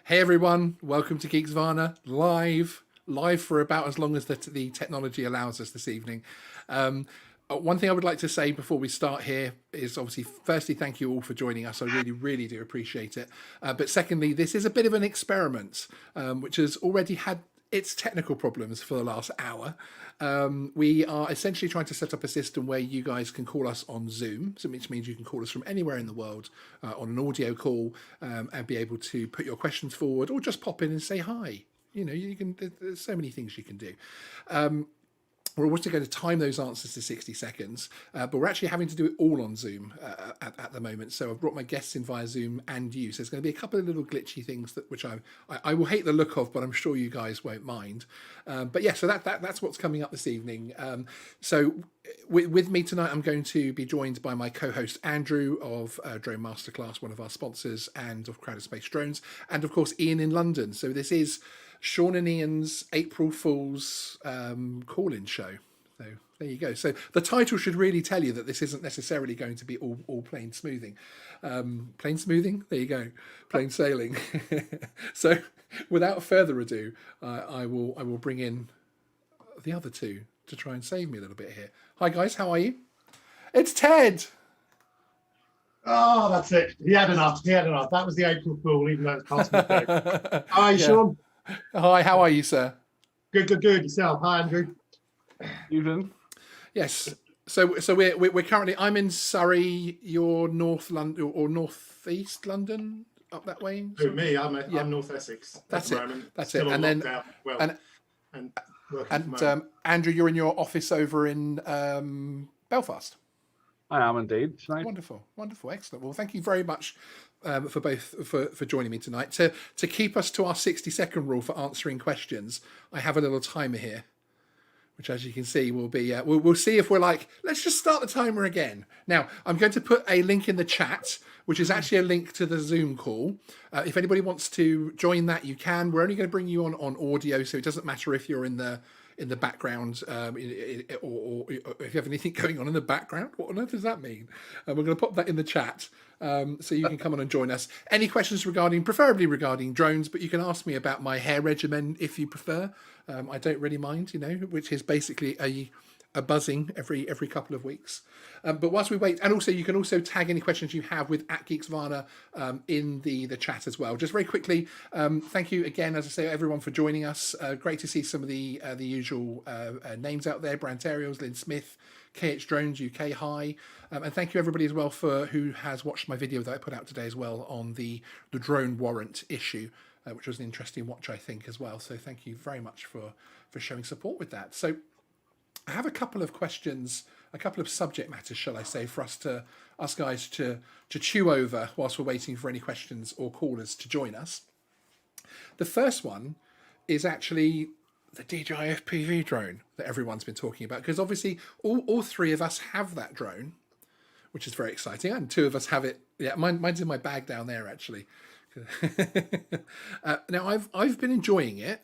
Hey everyone, welcome to Geeksvana, live for about as long as the technology allows us this evening. One thing I would like to say before we start here is obviously, firstly, thank you all for joining us. I really, really do appreciate it. But secondly, this is a bit of an experiment, which has already had its technical problems for the last hour. We are essentially trying to set up a system where you guys can call us on Zoom, which means you can call us from anywhere in the world on an audio call and be able to put your questions forward or just pop in and say hi. You know, you can. There's so many things you can do. We're also going to time those answers to 60 seconds, but we're actually having to do it all on Zoom at the moment. So I've brought my guests in via Zoom and you. So there's going to be a couple of little glitchy things which I will hate the look of, but I'm sure you guys won't mind. But yeah, so that's what's coming up this evening. So with me tonight, I'm going to be joined by my co-host Andrew of Drone Masterclass, one of our sponsors, and of Crowded Space Drones, and of course Ian in London. So this is Sean and Ian's April Fool's call-in show. So there you go. So the title should really tell you that this isn't necessarily going to be all plain smoothing. Plain smoothing? There you go. Plain sailing. So without further ado, I will bring in the other two to try and save me a little bit here. Hi guys, how are you? It's Ted. Oh, that's it. He had enough. That was the April Fool, even though it's past midday. Hi, Sean. Hi, how are you, sir? Good. Yourself? Hi, Andrew. Evening. Yes. So we're currently. I'm in Surrey. You're North London or Northeast London, up that way. Who, me? I'm North Essex. That's it. That's it. Still And then Andrew, you're in your office over in Belfast. I am indeed tonight. Wonderful, excellent. Well, thank you very much for joining me tonight. To keep us to our 60-second rule for answering questions, I have a little timer here, which, as you can see, will be we'll see if we're like, let's just start the timer again. Now, I'm going to put a link in the chat, which is actually a link to the Zoom call. If anybody wants to join that, you can. We're only going to bring you on audio, so it doesn't matter if you're in the background or if you have anything going on in the background. What on earth does that mean? We're going to pop that in the chat so you can come on and join us. Any questions preferably regarding drones, but you can ask me about my hair regimen if you prefer. I don't really mind, which is basically a buzzing every couple of weeks. But whilst we wait, and also you can also tag any questions you have with @Geeksvana in the chat as well. Just very quickly, thank you again, as I say, everyone for joining us. Great to see some of the usual names out there: Brantarials, Lynn Smith, KH Drones UK, hi, and thank you everybody as well who has watched my video that I put out today as well on the drone warrant issue, which was an interesting watch, I think, as well. So thank you very much for showing support with that. So I have a couple of questions, a couple of subject matters, shall I say, for us guys to chew over whilst we're waiting for any questions or callers to join us. The first one is actually the DJI FPV drone that everyone's been talking about, because obviously all three of us have that drone, which is very exciting, and two of us have it. Yeah, mine's in my bag down there actually. Now I've been enjoying it.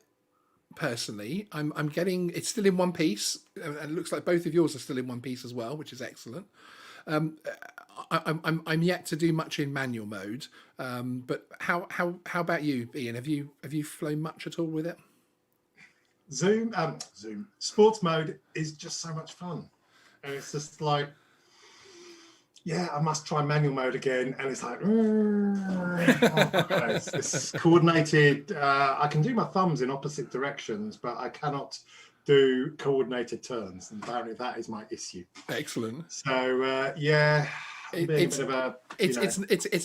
Personally, I'm getting it's still in one piece, and it looks like both of yours are still in one piece as well, which is excellent. I'm yet to do much in manual mode, but how about you, Ian? Have you flown much at all with it? Zoom sports mode is just so much fun, and it's just like, yeah, I must try manual mode again, and it's like, it's coordinated. I can do my thumbs in opposite directions, but I cannot do coordinated turns, and apparently that is my issue. Excellent. So yeah, it's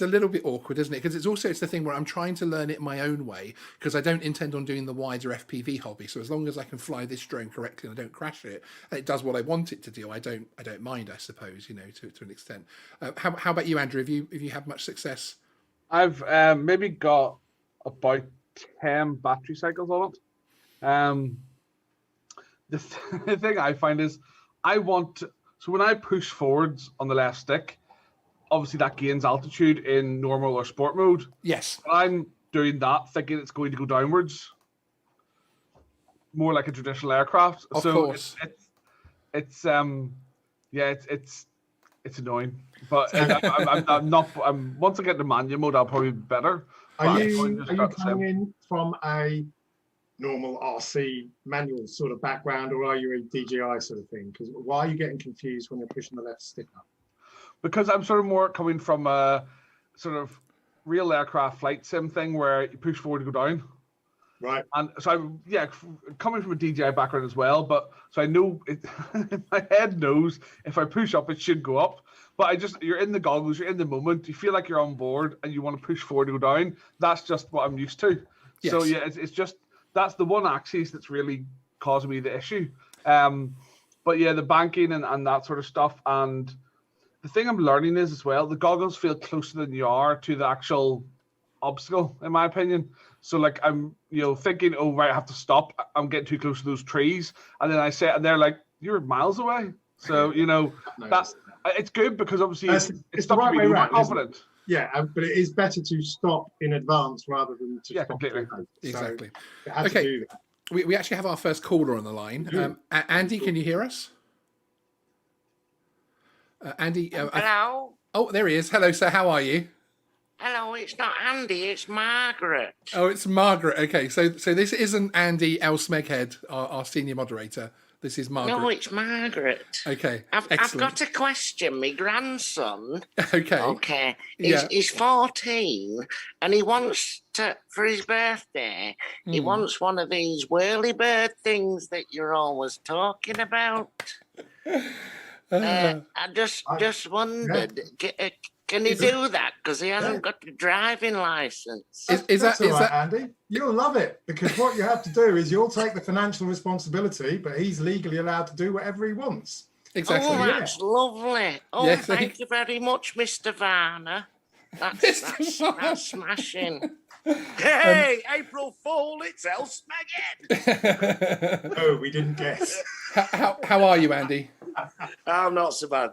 a little bit awkward, isn't it? Because it's the thing where I'm trying to learn it my own way, because I don't intend on doing the wider FPV hobby. So as long as I can fly this drone correctly and I don't crash it, and it does what I want it to do, I don't mind, I suppose, to an extent. How about you, Andrew? Have you had much success? I've maybe got about 10 battery cycles on it. The thing I find is so when I push forwards on the left stick, obviously that gains altitude in normal or sport mode. Yes. But I'm doing that thinking it's going to go downwards, more like a traditional aircraft. Of course. It's annoying. But I'm not. Once I get the manual mode, I'll probably be better. Are Fine, you just are you got the coming same. in from a normal RC manual sort of background, or are you a DJI sort of thing? Because why are you getting confused when you're pushing the left stick up? Because I'm sort of more coming from a sort of real aircraft flight sim thing where you push forward to go down. Right. And so I'm coming from a DJI background as well, but so I know it, my head knows if I push up it should go up. But you're in the goggles, you're in the moment, you feel like you're on board and you want to push forward to go down. That's just what I'm used to. So Yes. yeah, it's just that's the one axis that's really causing me the issue. But yeah, the banking and that sort of stuff. And the thing I'm learning is as well, the goggles feel closer than you are to the actual obstacle, in my opinion. So like I'm, thinking, oh right, I have to stop. I'm getting too close to those trees, and then I say, and they're like, you're miles away. So that it's good because obviously It's it the stops right you way being around, isn't it? overconfident. Yeah, but it is better to stop in advance rather than to Yeah, stop completely. too late. Exactly. So it had Okay. to do that. We actually have our first caller on the line. Andy, can you hear us? Andy. Hello? Oh, there he is. Hello, sir. How are you? Hello, it's not Andy, it's Margaret. Oh, it's Margaret. Okay, so this isn't Andy L. Smeghead, our senior moderator. This is Margaret. No, it's Margaret. Okay, I've excellent. got a question. My grandson, Okay. he's 14 and he wants to, for his birthday, he wants one of these whirly bird things that you're always talking about. I just wondered, can he do that? Because he hasn't got a driving license. That's all right, Andy? You'll love it, because what you have to do is you'll take the financial responsibility, but he's legally allowed to do whatever he wants. Exactly. Oh, that's lovely. Oh, Yeah, thank you very much, Mr. Varner. That's smashing. Hey, April Fool, it's El Smeghead. Oh, we didn't guess. How are you, Andy? I'm not so bad.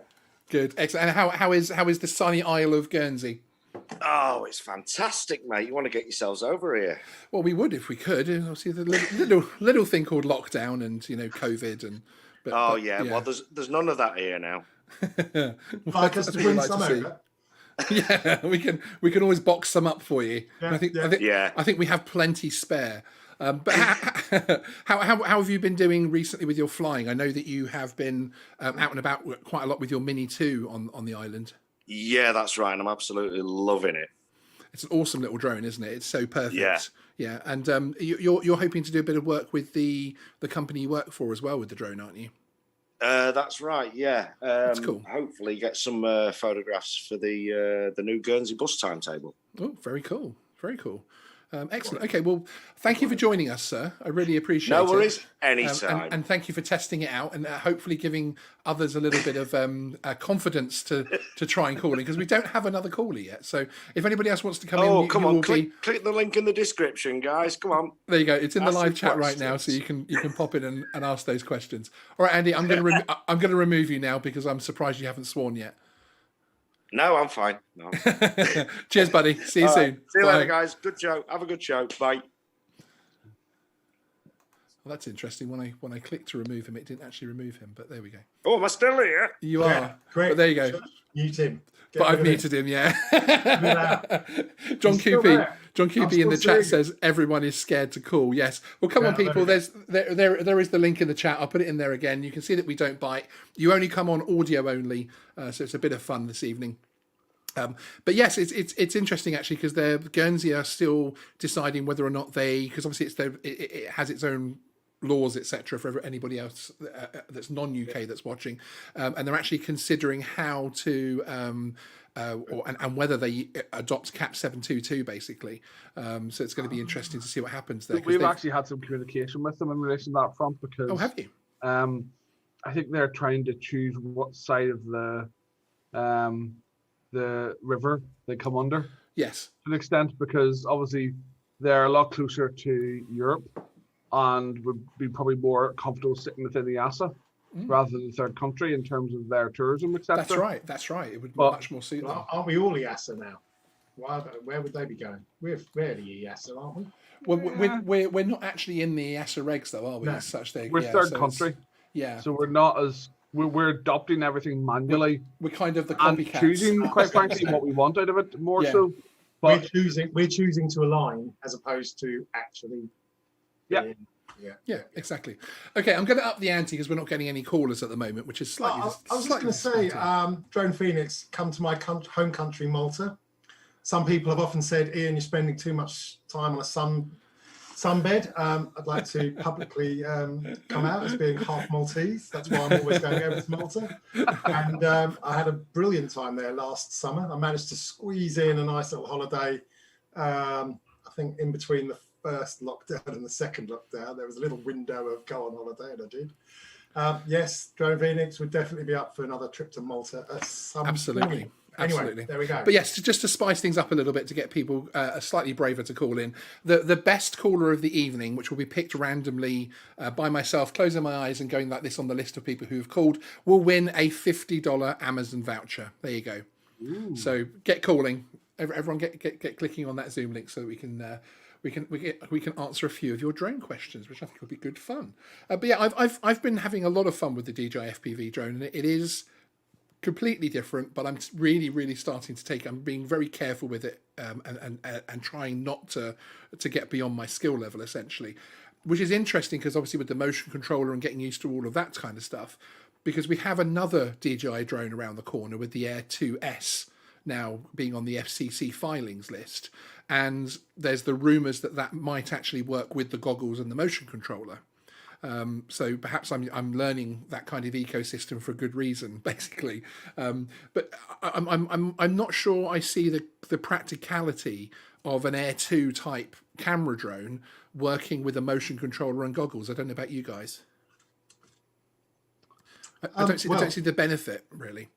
Good, excellent. And how is the sunny Isle of Guernsey? Oh, it's fantastic, mate. You want to get yourselves over here? Well, we would if we could. Obviously, the little thing called lockdown and COVID and. But, yeah. Well, there's none of that here now. Like us to win some over. Yeah, we can always box some up for you. Yeah, I think we have plenty spare. But how have you been doing recently with your flying? I know that you have been out and about quite a lot with your Mini 2 on the island. Yeah, that's right. I'm absolutely loving it. It's an awesome little drone, isn't it? It's so perfect. Yeah. Yeah, and you're hoping to do a bit of work with the company you work for as well with the drone, aren't you? That's right. Yeah. That's cool. Hopefully, get some photographs for the new Guernsey bus timetable. Oh, very cool. Very cool. Excellent. Okay, well, thank you for joining us, sir. I really appreciate it. No worries. Anytime. And thank you for testing it out and hopefully giving others a little bit of confidence to try and call in, because we don't have another caller yet. So if anybody else wants to come in, come on, click the link in the description, guys. Come on. There you go. It's in the Ask live the chat right now, so you can pop in and ask those questions. All right, Andy, I'm going to remove you now because I'm surprised you haven't sworn yet. No, I'm fine. No. Cheers, buddy. See you soon. See you Bye. later, guys. Good show. Have a good show. Bye. Well, that's interesting. When I clicked to remove him, it didn't actually remove him. But there we go. Oh, am I still here? You are. Yeah, great. But there you go. Mute him. But I've muted him. Yeah. John still Coopy. there. John I'm Coopy in still the chat seeing says everyone is scared to call. Yes. Well, come on, there people. we go. There is the link in the chat. I'll put it in there again. You can see that we don't bite. You only come on audio only, so it's a bit of fun this evening. But yes, it's interesting actually, because Guernsey are still deciding whether or not because obviously it has its own laws, etc., for anybody else that's non-UK that's watching, and they're actually considering how to and whether they adopt Cap 722 basically. So it's going to be interesting to see what happens there. We've actually had some communication with them in relation to that front, because have you? I think they're trying to choose what side of the river they come under. Yes. To an extent, because obviously they're a lot closer to Europe and would be probably more comfortable sitting within the EASA rather than the third country in terms of their tourism, etc. That's right. It would much more suit them. Aren't we all EASA now? Where would they be going? We're the EASA, aren't we? Well, we're not actually in the EASA regs though, are we? No. As such, We're third country. Yeah. So we're not as we're adopting everything manually. We're kind of the and copycats. choosing, quite frankly, what we want out of it more Yeah. so. But we're choosing to align as opposed to actually. Yeah. being- Yeah, exactly. Okay, I'm going to up the ante because we're not getting any callers at the moment, which is slightly. I was just slightly going to say, disappointing. Drone Phoenix, come to my home country, Malta. Some people have often said, Ian, you're spending too much time on a sunbed. I'd like to publicly come out as being half Maltese. That's why I'm always going over to Malta. And I had a brilliant time there last summer. I managed to squeeze in a nice little holiday. I think in between the first lockdown and the second lockdown, there was a little window of go on holiday, and I did. Yes, Drone Phoenix would definitely be up for another trip to Malta at some Absolutely. point. Absolutely. Anyway, there we go. But yes, just to spice things up a little bit to get people slightly braver to call in, the best caller of the evening, which will be picked randomly by myself, closing my eyes and going like this on the list of people who have called, will win a $50 Amazon voucher. There you go. Ooh. So get calling. Everyone get clicking on that Zoom link so that we can answer a few of your drone questions, which I think will be good fun. But yeah, I've been having a lot of fun with the DJI FPV drone, and it is completely different. But I'm really starting to take. I'm being very careful with it, and trying not to get beyond my skill level, essentially, which is interesting because obviously with the motion controller and getting used to all of that kind of stuff, because we have another DJI drone around the corner with the Air 2S now being on the FCC filings list. And there's the rumours that might actually work with the goggles and the motion controller. So perhaps I'm learning that kind of ecosystem for a good reason, basically. But I'm not sure I see the practicality of an Air 2 type camera drone working with a motion controller and goggles. I don't know about you guys. I don't see the benefit, really.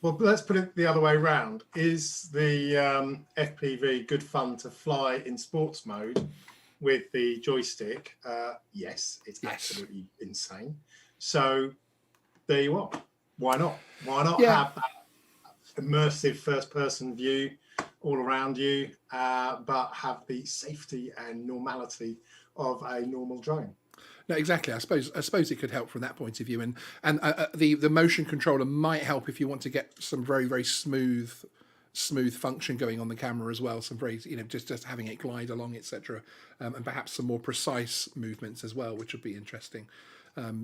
Well, let's put it the other way around. Is the FPV good fun to fly in sports mode with the joystick? Yes, it's absolutely insane. So there you are. Why not? Why not have that immersive first-person view all around you, but have the safety and normality of a normal drone? No, exactly. I suppose it could help from that point of view, and the motion controller might help if you want to get some very smooth function going on the camera as well. Some very just having it glide along, etc., and perhaps some more precise movements as well, which would be interesting.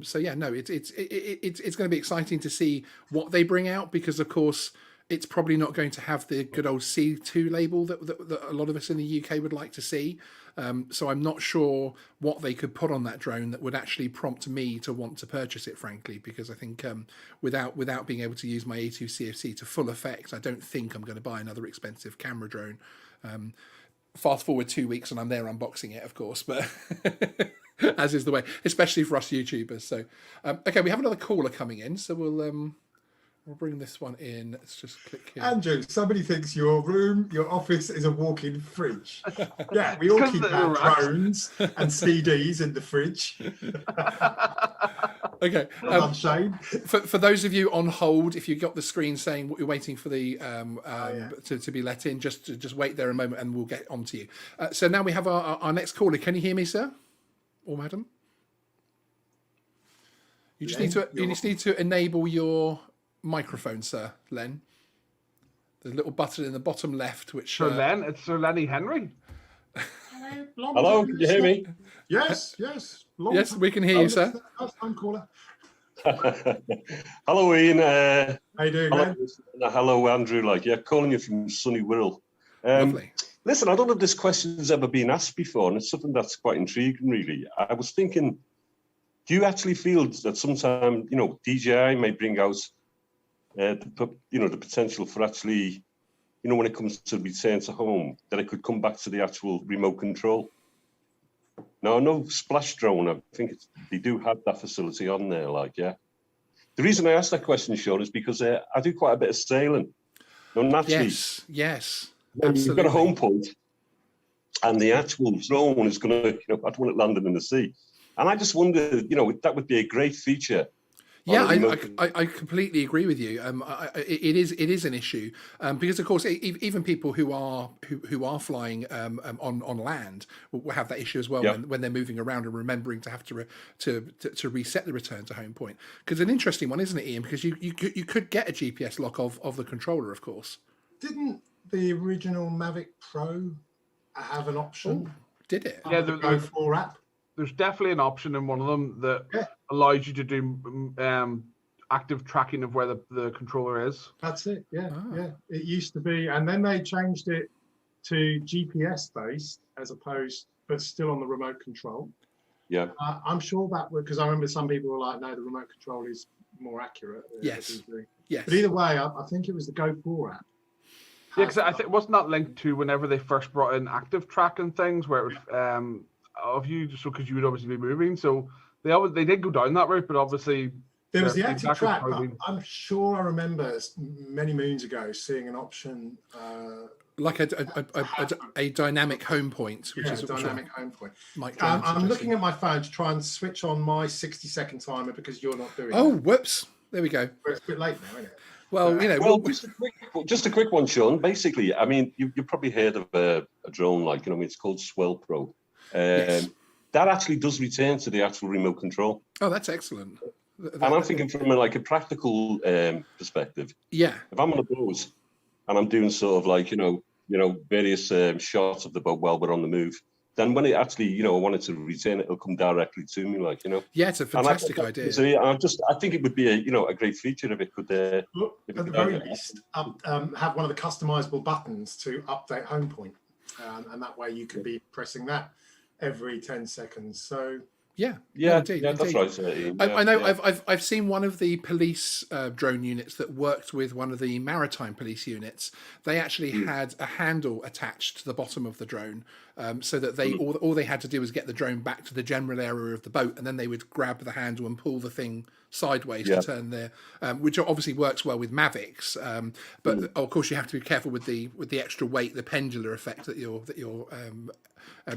So yeah, no, it's going to be exciting to see what they bring out, because of course it's probably not going to have the good old C2 label that a lot of us in the UK would like to see. So I'm not sure what they could put on that drone that would actually prompt me to want to purchase it, frankly, because I think without being able to use my A2 CFC to full effect, I don't think I'm going to buy another expensive camera drone. Fast forward 2 weeks and I'm there unboxing it, of course, but as is the way, especially for us YouTubers. So, okay, we have another caller coming in, so we'll bring this one in. Let's just click here. Andrew, somebody thinks your office is a walk-in fridge. Yeah, we all keep our drones and CDs in the fridge. Okay. Shane. For those of you on hold, if you got the screen saying what you're waiting for the to be let in, just wait there a moment and we'll get on to you. So now we have our next caller. Can you hear me, sir or madam? You just need to enable your microphone, sir, Len. There's a little button in the bottom left, which Len, it's Sir Lenny Henry. Hello, can you hear me? Yes. Yes, we can hear you, sir. First time caller. Hello, Ian. How you doing, hello, man? hello, Andrew. Calling you from sunny Wirral. Lovely. Listen, I don't know if this question's ever been asked before, and it's something that's quite intriguing, really. I was thinking, do you actually feel that sometime, DJI may bring out the potential for actually, when it comes to return to home, that it could come back to the actual remote control? Now, I know Splash Drone, I think they do have that facility on there, The reason I asked that question, Sean, is because I do quite a bit of sailing. Naturally, yes. You've got a home point, and the actual drone is going to, I don't want it landing in the sea. And I just wonder, that would be a great feature. Yeah, I completely agree with you. It is an issue because, of course, even people who are flying on land will have that issue as well when they're moving around and remembering to have to reset the return to home point. Because an interesting one, isn't it, Ian? Because you could get a GPS lock of the controller, of course. Didn't the original Mavic Pro have an option? Oh, did it? Yeah, The Go 4 app. There's definitely an option in one of them that Yeah. allows you to do active tracking of where the controller is. That's it. Yeah, Ah. yeah. It used to be, and then they changed it to GPS based as opposed, but still on the remote control. Yeah. I'm sure that would, because I remember some people were like, no, the remote control is more accurate. Yes. Yes. But either way, I think it was the Go 4 app. Yeah, because I think wasn't that linked to whenever they first brought in active tracking things, where it would of you, so because you would obviously be moving, so they did go down that route, but obviously There was the their active feedback track. was probably- I'm sure I remember many moons ago seeing an option. Like a dynamic home point, which Yeah, is dynamic home point. Mike Jones I'm suggested. looking at my phone to try and switch on my 60-second timer because you're not doing Oh, it. whoops! There we go. It's a bit late now, isn't it? Well, you know, Well, just a quick one, Sean. Basically, I mean, you've probably heard of a drone like, it's called Swell Pro. Yes. That actually does return to the actual remote control. oh, that's excellent. And I'm thinking from a practical perspective, Yeah, if I'm on a boat and I'm doing sort of like, various shots of the boat while we're on the move, then when it actually, I wanted to return it, it'll come directly to me, like, yeah, it's a fantastic idea. So yeah, I think it would be a great feature if it could. Look, at the very least, have one of the customizable buttons to update home point. And that way you can be pressing that every 10 seconds. So Yeah, indeed. That's indeed. right. Ian. I know. Yeah. I've seen one of the police drone units that worked with one of the maritime police units. They actually had a handle attached to the bottom of the drone, so that they all they had to do was get the drone back to the general area of the boat, and then they would grab the handle and pull the thing sideways to turn their, which obviously works well with Mavics. But of course, you have to be careful with the extra weight, the pendular effect that you're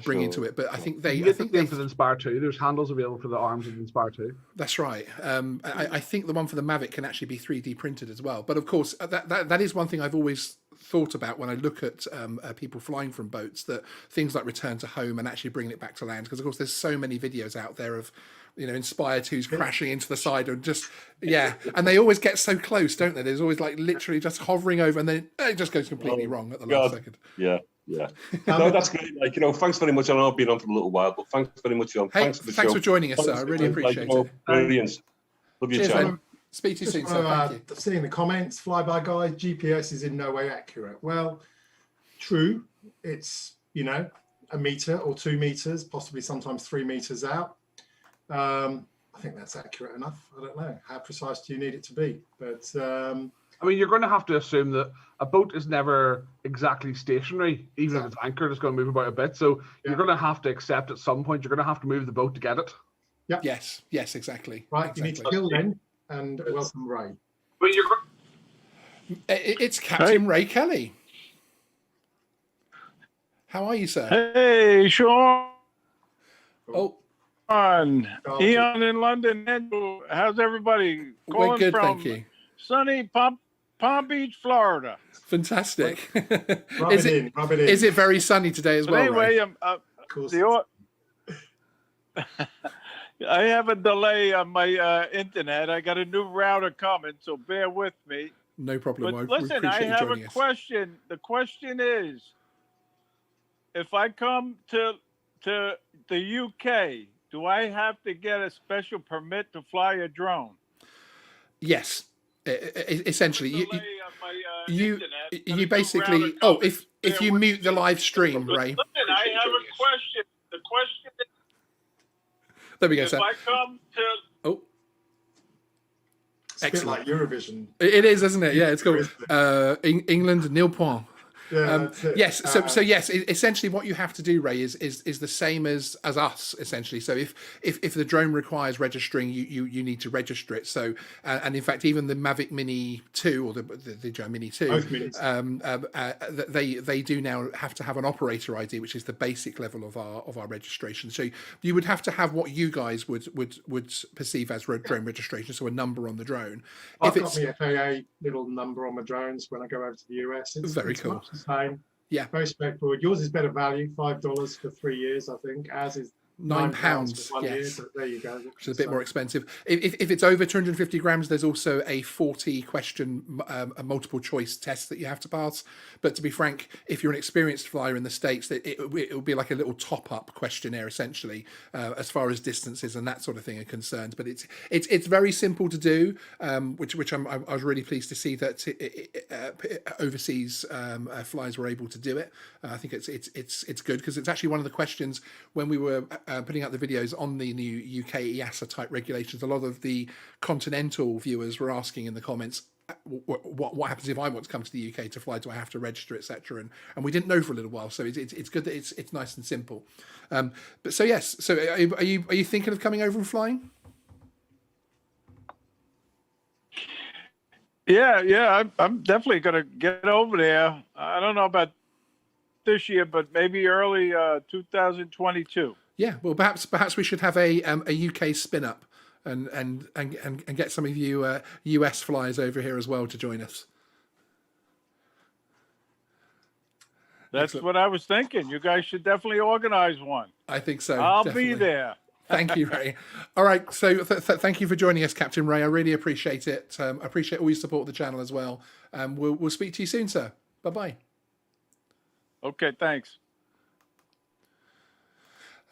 bringing to it. But I think they. You get the same for the Inspire 2. There's handles available for the arms of the Inspire 2. That's right. I think the one for the Mavic can actually be 3D printed as well. But of course, that is one thing I've always thought about when I look at people flying from boats, that things like return to home and actually bringing it back to land. Because of course, there's so many videos out there of Inspire 2's crashing into the side and just and they always get so close, don't they? There's always like literally just hovering over, and then it just goes completely wrong at the last second. Yeah. No, that's great. Like, thanks very much. I know I've been on for a little while, but thanks very much, John. Hey, Thanks for the thanks show. for joining us, sir. I really appreciate it. Brilliant. Love your Cheers, chat. mate. Speak to you soon, just sir. want Thank you. to see in the comments, flyby guy, GPS is in no way accurate. Well, true. It's, a meter or 2 meters, possibly sometimes 3 meters out. I think that's accurate enough. I don't know. How precise do you need it to be? But I mean, you're going to have to assume that a boat is never exactly stationary, even if it's anchored, it's going to move about a bit. So you're going to have to accept at some point, you're going to have to move the boat to get it. Yes, exactly. right, exactly. you need to kill then and welcome Ray. But you're It's Captain Ray Kelly. How are you, sir? Hey, Sean, Oh, Ian in London. Andrew, how's everybody? we're good, from thank you. sunny Palm Beach, Florida. Fantastic. Rub Is it in. Is it very sunny today as But well, anyway, Ray? Of course. I have a delay on my internet. I got a new router coming, so bear with me. No problem. But I listen, I appreciate you have a joining us. question. The question is, if I come to the UK, do I have to get a special permit to fly a drone? Yes. Essentially, Delay on my you internet. Got a you new basically. router Oh, coming. if Bear you with mute the me. live stream, Ray. Listen, I have a question. The question is, There we go, if sir. I come to Oh, It's a bit like Eurovision. it is, isn't it? Yeah, it's called England nil point. Yeah, that's it. Yes, so yes, essentially what you have to do, Ray, is the same as us, essentially. So if the drone requires registering, you need to register it. So and in fact, even the Mavic Mini 2 or the Joe Mini 2, Both minis. they do now have to have an operator ID, which is the basic level of our registration. So you would have to have what you guys would perceive as drone registration, so a number on the drone. I've If got it's my FAA little number on my drones when I go over to the US. It's Very it's cool. much the same. Yeah. Very straightforward. Yours is better value, $5 for 3 years, I think. Ours is £9. for 1 year. Yes. So there you go. Which is a bit more expensive. If it's over 250 grams, there's also a 40 question a multiple choice test that you have to pass. But to be frank, if you're an experienced flyer in the States, it will be like a little top up questionnaire essentially, as far as distances and that sort of thing are concerned. But it's very simple to do, which I was really pleased to see that overseas flyers were able to do it. I think it's good because it's actually one of the questions when we were putting out the videos on the new UK EASA type regulations. A lot of the continental viewers were asking in the comments, what happens if I want to come to the UK to fly? Do I have to register, etc.? And we didn't know for a little while, so it's good that it's nice and simple. But so yes, so are you thinking of coming over and flying? Yeah, I'm definitely gonna get over there. I don't know about this year, but maybe early 2022. Yeah, well, perhaps we should have a UK spin up and get some of you US flyers over here as well to join us. That's Excellent. what I was thinking. You guys should definitely organize one. I think so. I'll definitely. be there. Thank you, Ray. All right, so thank you for joining us, Captain Ray. I really appreciate it. I appreciate all your support of the channel as well. We'll speak to you soon, sir. Bye bye. Okay, thanks.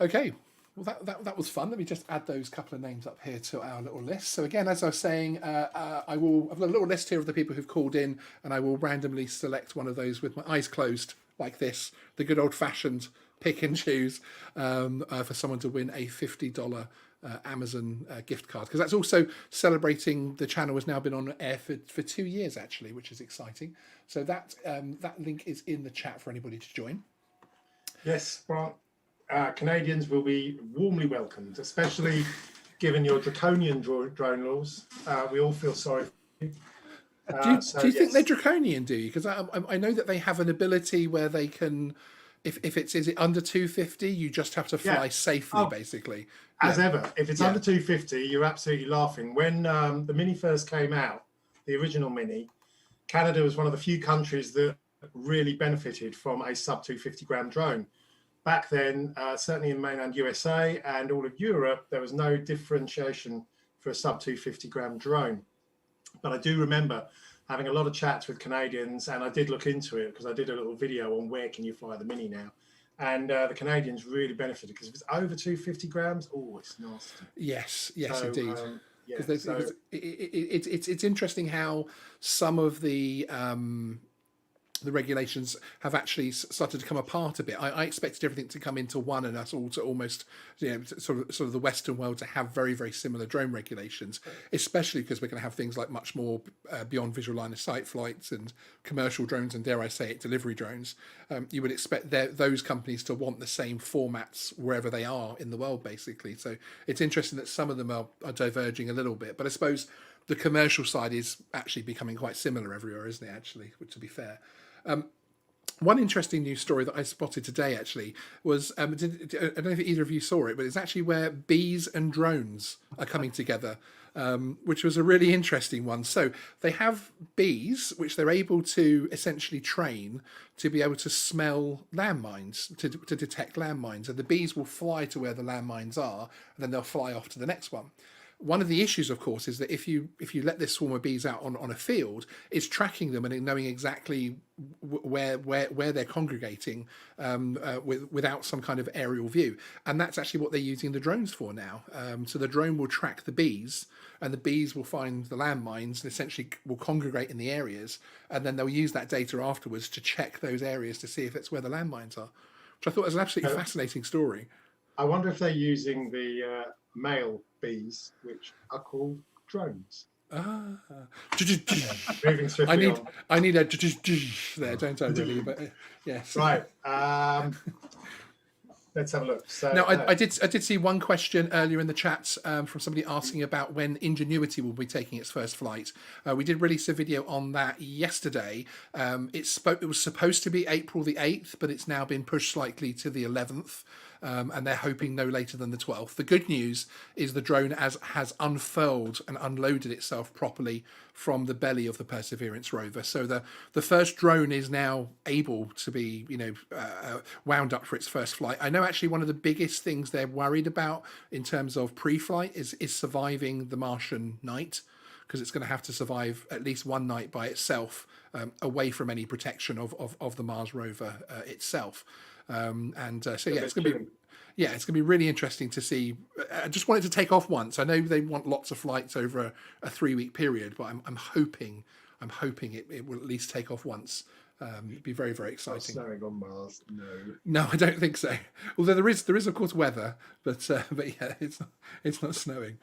Okay, well that was fun. Let me just add those couple of names up here to our little list. So again, as I was saying, I've got a little list here of the people who've called in, and I will randomly select one of those with my eyes closed, like this, the good old-fashioned pick and choose, for someone to win a $50 Amazon gift card, because that's also celebrating the channel has now been on air for 2 years actually, which is exciting. So that link is in the chat for anybody to join. Yes, well, Canadians will be warmly welcomed, especially given your draconian drone laws. We all feel sorry for you. Do you think they're draconian? Do you? Because I know that they have an ability where they can, if it's is it under 250, you just have to fly safely, basically. As ever, if it's under 250, you're absolutely laughing. When the Mini first came out, the original Mini, Canada was one of the few countries that really benefited from a sub 250 gram drone. Back then, certainly in mainland USA and all of Europe, there was no differentiation for a sub 250 gram drone. But I do remember having a lot of chats with Canadians, and I did look into it because I did a little video on where can you fly the Mini now. And the Canadians really benefited because if it's over 250 grams, oh, it's nasty. Yes, So, indeed. yeah, Because it's interesting how some of the regulations have actually started to come apart a bit. I expected everything to come into one and us all to almost, sort of the Western world to have very, very similar drone regulations, especially because we're going to have things like much more beyond visual line of sight flights and commercial drones and, dare I say it, delivery drones. You would expect those companies to want the same formats wherever they are in the world, basically. So it's interesting that some of them are diverging a little bit, but I suppose the commercial side is actually becoming quite similar everywhere, isn't it, actually, to be fair. One interesting news story that I spotted today actually was, I don't know if either of you saw it, but it's actually where bees and drones are coming together, which was a really interesting one. So they have bees, which they're able to essentially train to be able to smell landmines, to detect landmines. And the bees will fly to where the landmines are, and then they'll fly off to the next one. One of the issues, of course, is that if you let this swarm of bees out on a field, it's tracking them and knowing exactly where they're congregating without some kind of aerial view. And that's actually what they're using the drones for now. So the drone will track the bees, and the bees will find the landmines and essentially will congregate in the areas, and then they'll use that data afterwards to check those areas to see if it's where the landmines are, which I thought was an absolutely fascinating story. I wonder if they're using the male bees, which are called drones. Moving swiftly on. I need a there, don't I really? But yes. Right. Let's have a look. So now, I did see one question earlier in the chat from somebody asking about when Ingenuity will be taking its first flight. We did release a video on that yesterday. It was supposed to be April the 8th, but it's now been pushed slightly to the 11th. and they're hoping no later than the 12th. The good news is the drone has unfurled and unloaded itself properly from the belly of the Perseverance rover. So the first drone is now able to be, wound up for its first flight. I know actually one of the biggest things they're worried about in terms of pre-flight is surviving the Martian night, because it's going to have to survive at least one night by itself, away from any protection of the Mars rover itself. So yeah, it's going to be. Yeah, it's going to be really interesting to see. I just want it to take off once. I know they want lots of flights over a 3-week period, but I'm hoping it will at least take off once. It'd be very, very exciting. Snowing on Mars? No, I don't think so. Although there is of course weather, but yeah, it's not snowing.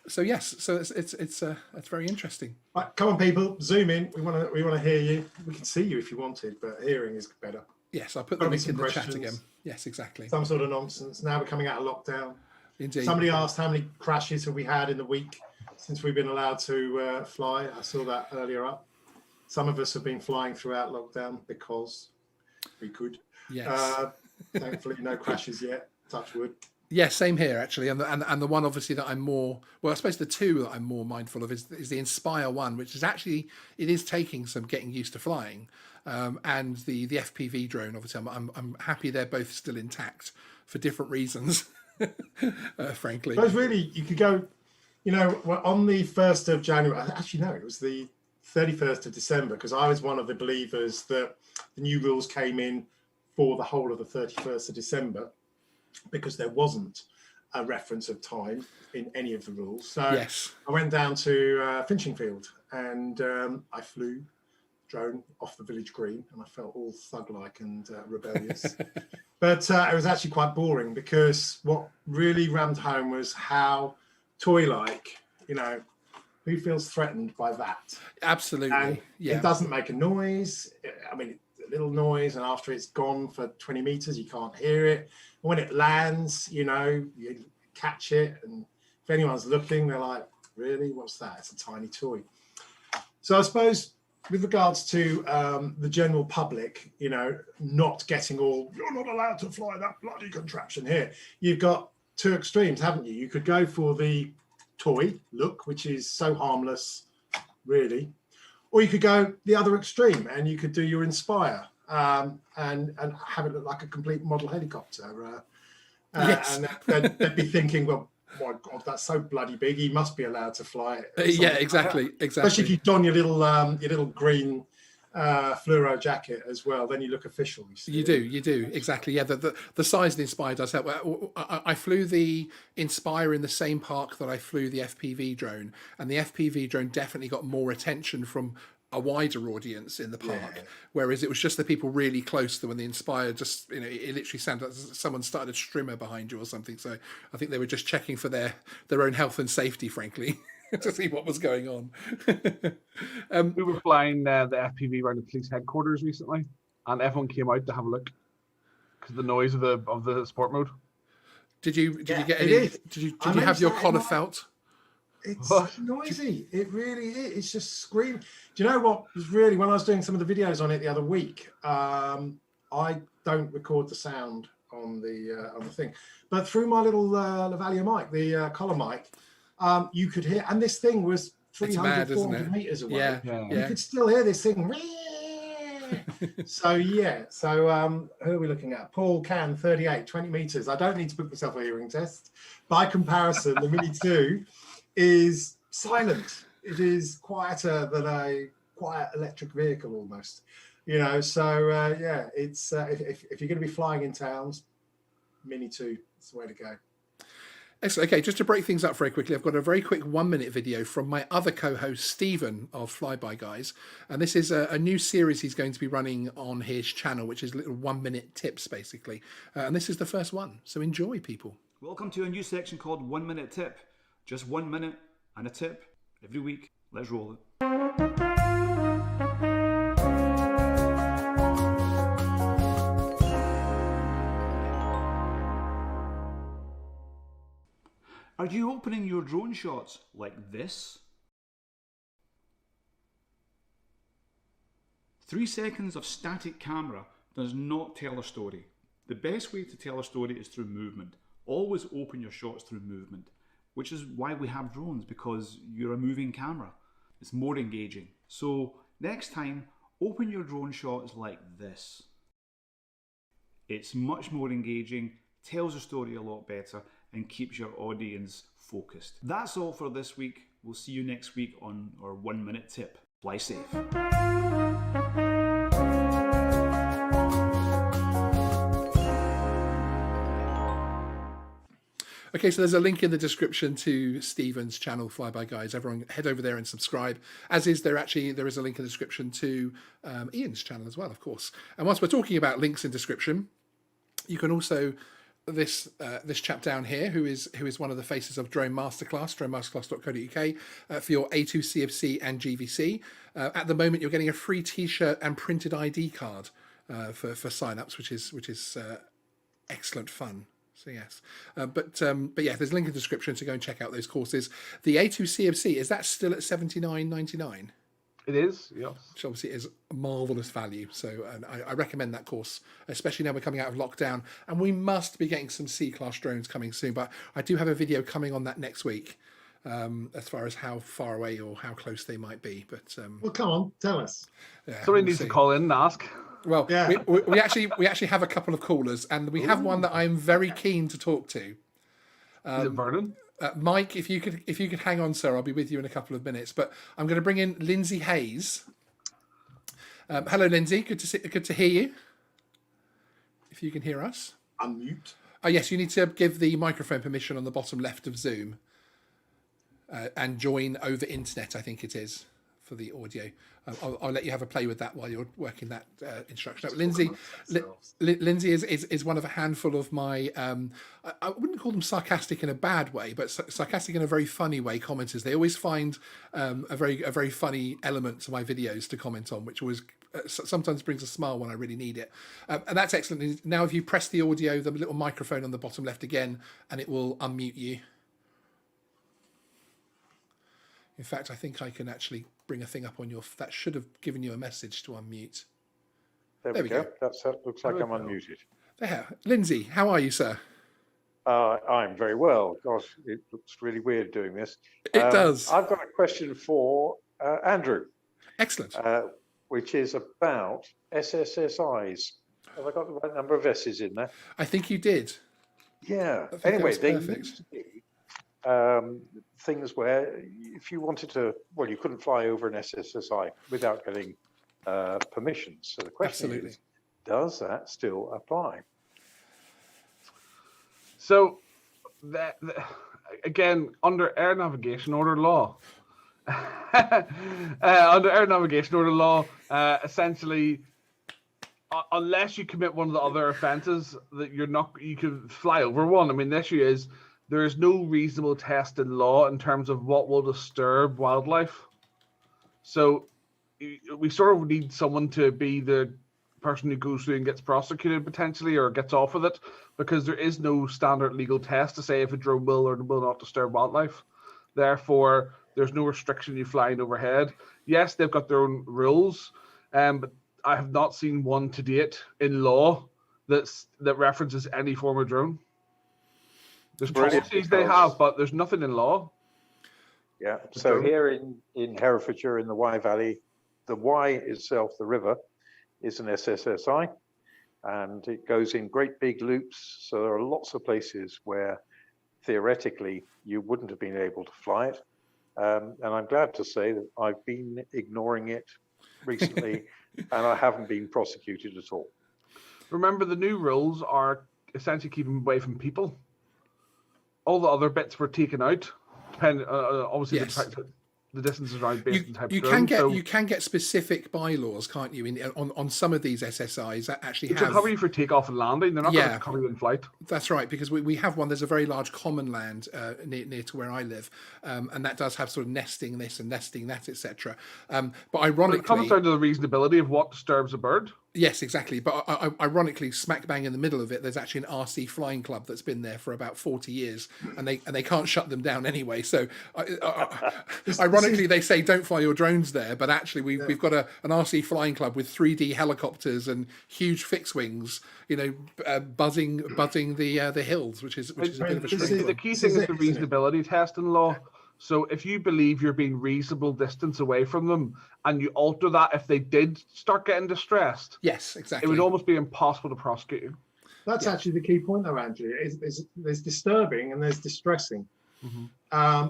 So yes, so it's very interesting. Right, come on, people, zoom in. We want to hear you. We can see you if you wanted, but hearing is better. Yes, I'll put the link in the chat again. Yes, exactly. Some sort of nonsense. Now we're coming out of lockdown. Indeed. Somebody asked how many crashes have we had in the week since we've been allowed to fly. I saw that earlier up. Some of us have been flying throughout lockdown because we could. Yes. Thankfully, no crashes yet. Touch wood. Yeah, same here actually, and the one obviously that I'm more, well, I suppose the two that I'm more mindful of is the Inspire one, which is actually, it is taking some getting used to flying, and the FPV drone. Obviously, I'm happy they're both still intact for different reasons, frankly. But really, you could go, on the 1st of January. Actually, no, it was the 31st of December, because I was one of the believers that the new rules came in for the whole of the 31st of December, because there wasn't a reference of time in any of the rules. So yes. I went down to Finchingfield and I flew drone off the village green, and I felt all thug-like and rebellious. But it was actually quite boring, because what really rammed home was how toy-like, who feels threatened by that? Absolutely. And yeah. It doesn't make a noise. I mean, a little noise, and after it's gone for 20 meters, you can't hear it. When it lands, you catch it, and if anyone's looking, they're like, really, what's that? It's a tiny toy. So I suppose with regards to the general public, not getting all, you're not allowed to fly that bloody contraption here. You've got two extremes, haven't you? You could go for the toy look, which is so harmless, really, or you could go the other extreme, and you could do your Inspire. And have it look like a complete model helicopter. Yes. And they'd be thinking, well, my God, that's so bloody big. He must be allowed to fly it. Yeah, exactly. Especially if you don your little green fluoro jacket as well, then you look official. You do exactly. Yeah, the size of the Inspire does help. I flew the Inspire in the same park that I flew the FPV drone, and the FPV drone definitely got more attention from a wider audience in the park, whereas it was just the people really close to when the Inspire just, it literally sounded like someone started a strimmer behind you or something. So I think they were just checking for their own health and safety, frankly, to see what was going on. We were flying the FPV around the police headquarters recently, and everyone came out to have a look because of the noise of the sport mode. Did you get any? Did you have your collar felt? It's noisy. It really is. It's just screaming. Do you know what was really, when I was doing some of the videos on it the other week, I don't record the sound on the thing, but through my little Lavalier mic, the collar mic, you could hear, and this thing was 300, 400 meters away. Yeah. You could still hear this thing. So who are we looking at? Paul Can, 38, 20 meters. I don't need to book myself a hearing test. By comparison, the Mini 2 is silent. It is quieter than a quiet electric vehicle almost, it's if you're going to be flying in towns, Mini 2 is the way to go. Excellent. Okay, just to break things up very quickly, I've got a very quick 1-minute video from my other co-host Stephen of Flyby Guys, and this is a new series he's going to be running on his channel, which is little 1-minute tips basically, and this is the first one, so enjoy, people. Welcome to a new section called 1 Minute Tip. Just 1 minute and a tip every week. Let's roll it. Are you opening your drone shots like this? 3 seconds of static camera does not tell a story. The best way to tell a story is through movement. Always open your shots through movement, which is why we have drones, because you're a moving camera. It's more engaging. So next time, open your drone shots like this. It's much more engaging, tells the story a lot better, and keeps your audience focused. That's all for this week. We'll see you next week on our 1 minute tip. Fly safe. Okay, so there's a link in the description to Stephen's channel, Flyby Guys. Everyone head over there and subscribe. As is there is a link in the description to Ian's channel as well, of course. And whilst we're talking about links in description, you can also this chap down here who is one of the faces of Drone Masterclass, dronemasterclass.co.uk, for your A2 CFC and GVC. At the moment, you're getting a free T-shirt and printed ID card for sign-ups, which is excellent fun. So yes, but yeah, there's a link in the description to go and check out those courses. The A2 CFC, is that still at $79.99? It is, yes. Which obviously is a marvellous value. So I recommend that course, especially now we're coming out of lockdown, and we must be getting some C-class drones coming soon. But I do have a video coming on that next week, as far as how far away or how close they might be. But Well, come on, tell us. yeah, Somebody we'll needs see. to call in and ask. Well, Yeah. we actually have a couple of callers, and we have one that I'm very keen to talk to. Is it Vernon? Mike, if you could hang on, sir, I'll be with you in a couple of minutes. But I'm going to bring in Lindsay Hayes. Hello, Lindsay. Good to hear you. If you can hear us. Unmute. Oh yes, you need to give the microphone permission on the bottom left of Zoom, and join over internet. I think it is for the audio. I'll let you have a play with that while you're working that instruction out. Lindsay is one of a handful of my, I wouldn't call them sarcastic in a bad way, but sarcastic in a very funny way commenters. They always find a very funny element to my videos to comment on, which always sometimes brings a smile when I really need it. And that's excellent. Now if you press the audio, the little microphone on the bottom left again, and it will unmute you. In fact, I think I can actually bring a thing up on your... That should have given you a message to unmute. There we go. That looks like I'm unmuted. There. Lindsay, how are you, sir? I'm very well. Gosh, it looks really weird doing this. It does. I've got a question for Andrew. Excellent. Which is about SSSIs. Have I got the right number of S's in there? I think you did. Yeah. I think Anyway, that they was perfect. used to be things where if you wanted to, well, you couldn't fly over an SSSI without getting permissions. So the question Absolutely. is, does that still apply? So, again, under air navigation order law, essentially, unless you commit one of the other offences, that you can fly over one. I mean, the issue is there is no reasonable test in law in terms of what will disturb wildlife. So we sort of need someone to be the person who goes through and gets prosecuted potentially or gets off with it, because there is no standard legal test to say if a drone will or will not disturb wildlife. Therefore, there's no restriction you flying overhead. Yes, they've got their own rules, but I have not seen one to date in law that references any form of drone. There's Brilliant, policies they have, but there's nothing in law. Yeah. So here in Herefordshire, in the Wye Valley, the Wye itself, the river, is an SSSI, and it goes in great big loops. So there are lots of places where theoretically you wouldn't have been able to fly it. And I'm glad to say that I've been ignoring it recently, and I haven't been prosecuted at all. Remember, the new rules are essentially keeping away from people. All the other bits were taken out. Depending, obviously, Yes. the distances around based on type You of can drone. get So you can get specific bylaws, can't you? On some of these SSIs that actually which will have. cover you for takeoff and landing. They're not going Yeah. to cover you in flight. That's right, because we have one. There's a very large common land near to where I live, and that does have sort of nesting this and nesting that, etc. But But ironically, it comes down to the reasonability of what disturbs a bird. Yes, exactly. But ironically, smack bang in the middle of it, there's actually an RC flying club that's been there for about 40 years, and they can't shut them down anyway. So, ironically, they say don't fly your drones there, but actually we've got an RC flying club with 3D helicopters and huge fixed wings, buzzing the hills, which is a bit of a strange The key thing is the reasonability testing law. So if you believe you're being reasonable distance away from them and you alter that if they did start getting distressed, yes, exactly, it would almost be impossible to prosecute you. That's actually the key point though, Andrew. There's disturbing and there's distressing.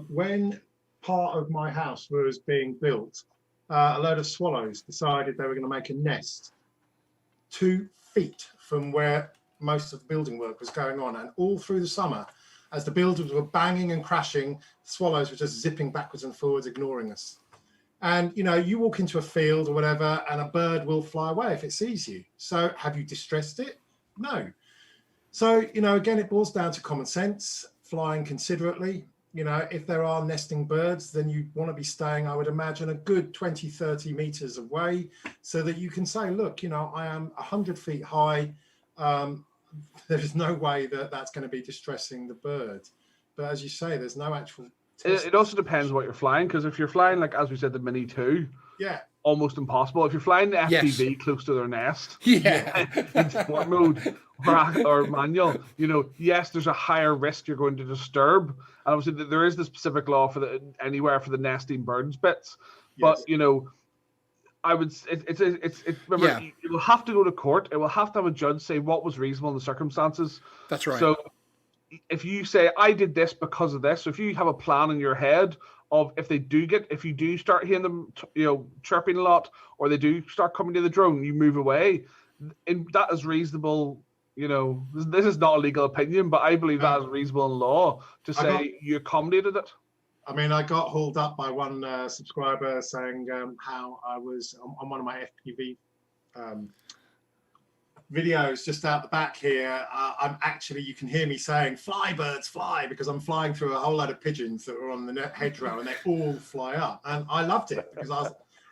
When part of my house was being built, a load of swallows decided they were going to make a nest 2 feet from where most of the building work was going on, and all through the summer, as the builders were banging and crashing, swallows were just zipping backwards and forwards, ignoring us. And, you walk into a field or whatever, and a bird will fly away if it sees you. So have you distressed it? No. So, again, it boils down to common sense, flying considerately. If there are nesting birds, then you want to be staying, I would imagine, a good 20, 30 meters away so that you can say, look, I am 100 feet high. There's no way that that's going to be distressing the bird. But as you say, there's no actual test. It also depends what you're flying, because if you're flying, like as we said, the Mini 2, almost impossible. If you're flying the FPV close to their nest, in sport mode or manual, yes, there's a higher risk you're going to disturb. And obviously there is the specific law for anywhere for the nesting birds bits, but I would. Remember, it will have to go to court. It will have to have a judge say what was reasonable in the circumstances. That's right. So, if you say I did this because of this, so if you have a plan in your head of if you do start hearing them, chirping a lot, or they do start coming to the drone, you move away. And that is reasonable. This is not a legal opinion, but I believe that is reasonable in law to say you accommodated it. I mean, I got hauled up by one subscriber saying how I was on one of my FPV videos just out the back here. I'm actually, you can hear me saying, fly birds, fly, because I'm flying through a whole lot of pigeons that are on the hedgerow and they all fly up. And I loved it because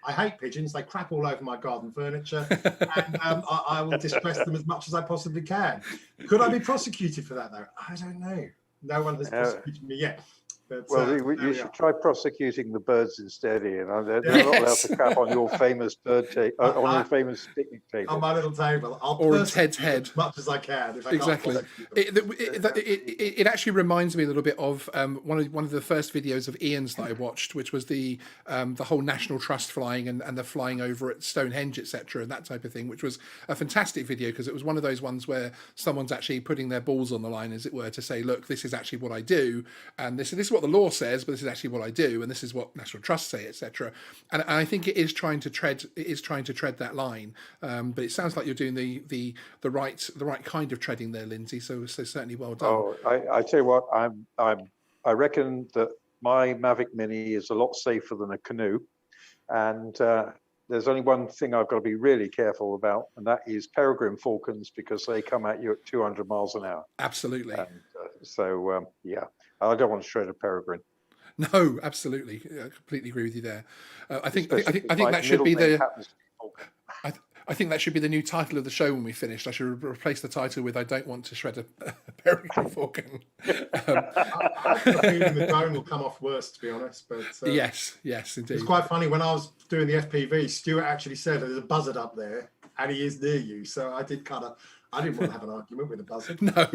I hate pigeons. They crap all over my garden furniture, and I will distress them as much as I possibly can. Could I be prosecuted for that, though? I don't know. No one has prosecuted me yet. But, you should try prosecuting the birds instead, Ian. They're not allowed to crap on your famous on your famous picnic table. On my little table. Or in Ted's head. As much as I can. If I exactly. It actually reminds me a little bit of one of the first videos of Ian's that I watched, which was the whole National Trust flying and the flying over at Stonehenge, etc., and that type of thing, which was a fantastic video because it was one of those ones where someone's actually putting their balls on the line, as it were, to say, look, this is actually what I do, and this is what the law says, but this is actually what I do, and this is what National Trust say, etc. And I think it is trying to tread that line. But it sounds like you're doing the right kind of treading there, Lindsay. So certainly well done. Oh, I tell you what, I reckon that my Mavic Mini is a lot safer than a canoe, and there's only one thing I've got to be really careful about, and that is peregrine falcons, because they come at you at 200 miles an hour. Absolutely. And I don't want to shred a peregrine. No, absolutely. I completely agree with you there. I think that should be I think that should be the new title of the show when we finished. I should replace the title with "I don't want to shred a peregrine falcon." I think the drone will come off worse, to be honest. But yes, indeed. It's quite funny when I was doing the FPV. Stuart actually said there's a buzzard up there, and he is near you. So I didn't want to have an argument with a buzzard. No,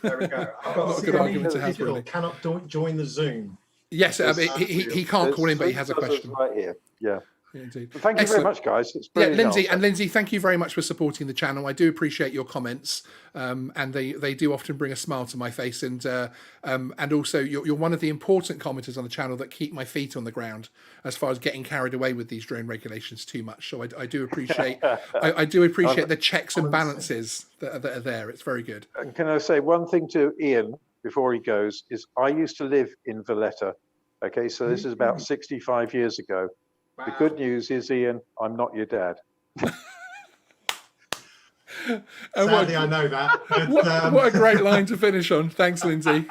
there we go. I've got not a good argument to have. Really. Cannot join the Zoom. Yes, he can't call in, but he has a question. Right here, yeah. Indeed. Well, thank you very much, guys. It's brilliant. Lindsay, thank you very much for supporting the channel. I do appreciate your comments, and they do often bring a smile to my face. And also, you're one of the important commenters on the channel that keep my feet on the ground as far as getting carried away with these drone regulations too much. So I do appreciate I do appreciate the checks and balances that are there. It's very good. And can I say one thing to Ian before he goes? Is I used to live in Valletta. Okay, so this is about 65 years ago. Wow. The good news is, Ian, I'm not your dad. Sadly, I know that. But, what a great line to finish on. Thanks, Lindsay.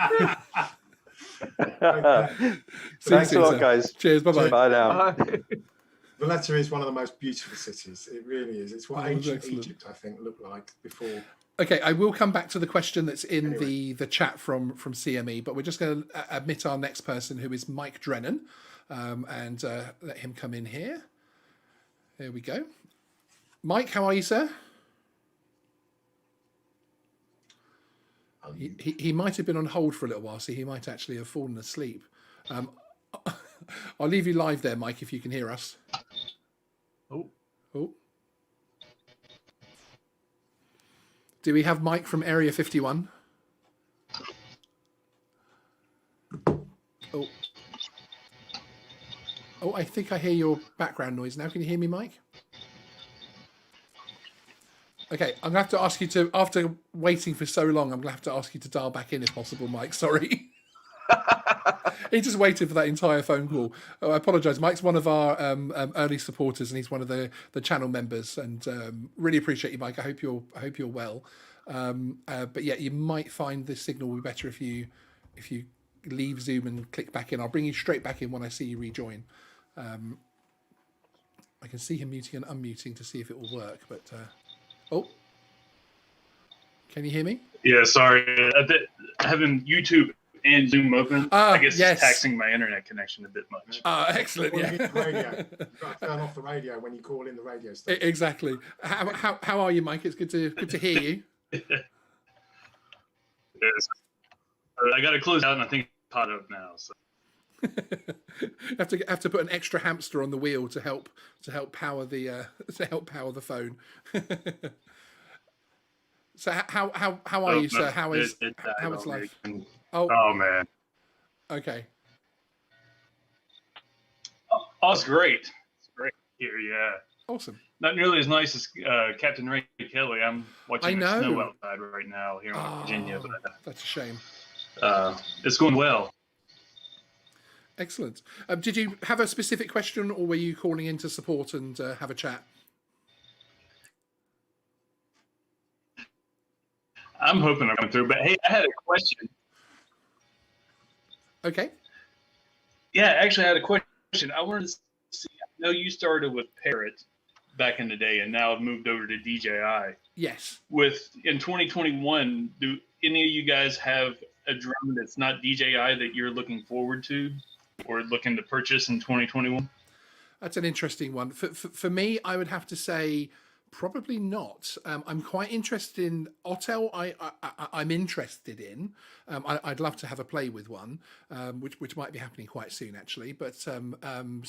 Thanks a lot, guys. Cheers. Bye-bye. Bye now. Very Valletta is one of the most beautiful cities. It really is. It's what Oh, that's ancient excellent. Egypt, I think, looked like before. Okay, I will come back to the question that's in Anyway. the chat from CME, but we're just going to admit our next person, who is Mike Drennan, and let him come in here. There we go. Mike, how are you, sir? He might have been on hold for a little while, so he might actually have fallen asleep. I'll leave you live there, Mike, if you can hear us. Oh. Do we have Mike from Area 51? Oh. Oh, I think I hear your background noise now. Can you hear me, Mike? Okay, I'm going to have to ask you to, after waiting for so long, I'm going to have to ask you to dial back in if possible, Mike. Sorry. He just waited for that entire phone call. Oh, I apologise. Mike's one of our early supporters, and he's one of the channel members. And really appreciate you, Mike. I hope you're well. But yeah, you might find the signal will be better if you leave Zoom and click back in. I'll bring you straight back in when I see you rejoin. I can see him muting and unmuting to see if it will work. But oh, can you hear me? Yeah, sorry. Having YouTube and Zoom open, I guess yes. it's taxing my internet connection a bit much. Excellent. Well, Yeah. you need the radio. You've got to turn off the radio when you call in the radio station. Exactly. How are you, Mike? It's good to hear you. Yes. I got to close out, and I think it's caught up now. So. have to put an extra hamster on the wheel to help power the phone. So how are you, sir? How is life? Oh man. Okay. Oh, it's great. It's great here. Yeah. Awesome. Not nearly as nice as Captain Ray Kelly. I'm watching the snow outside right now here in Virginia. But, that's a shame. It's going well. Excellent. Did you have a specific question, or were you calling in to support and have a chat? I'm hoping I went through, but hey, I had a question. Okay. Yeah, actually, I had a question. I wanted to see. I know you started with Parrot back in the day, and now have moved over to DJI. Yes. In 2021, do any of you guys have a drone that's not DJI that you're looking forward to or looking to purchase in 2021? That's an interesting one. For me, I would have to say probably not. I'm quite interested in Otel. I'm interested in. I'd love to have a play with one, which might be happening quite soon, actually. But that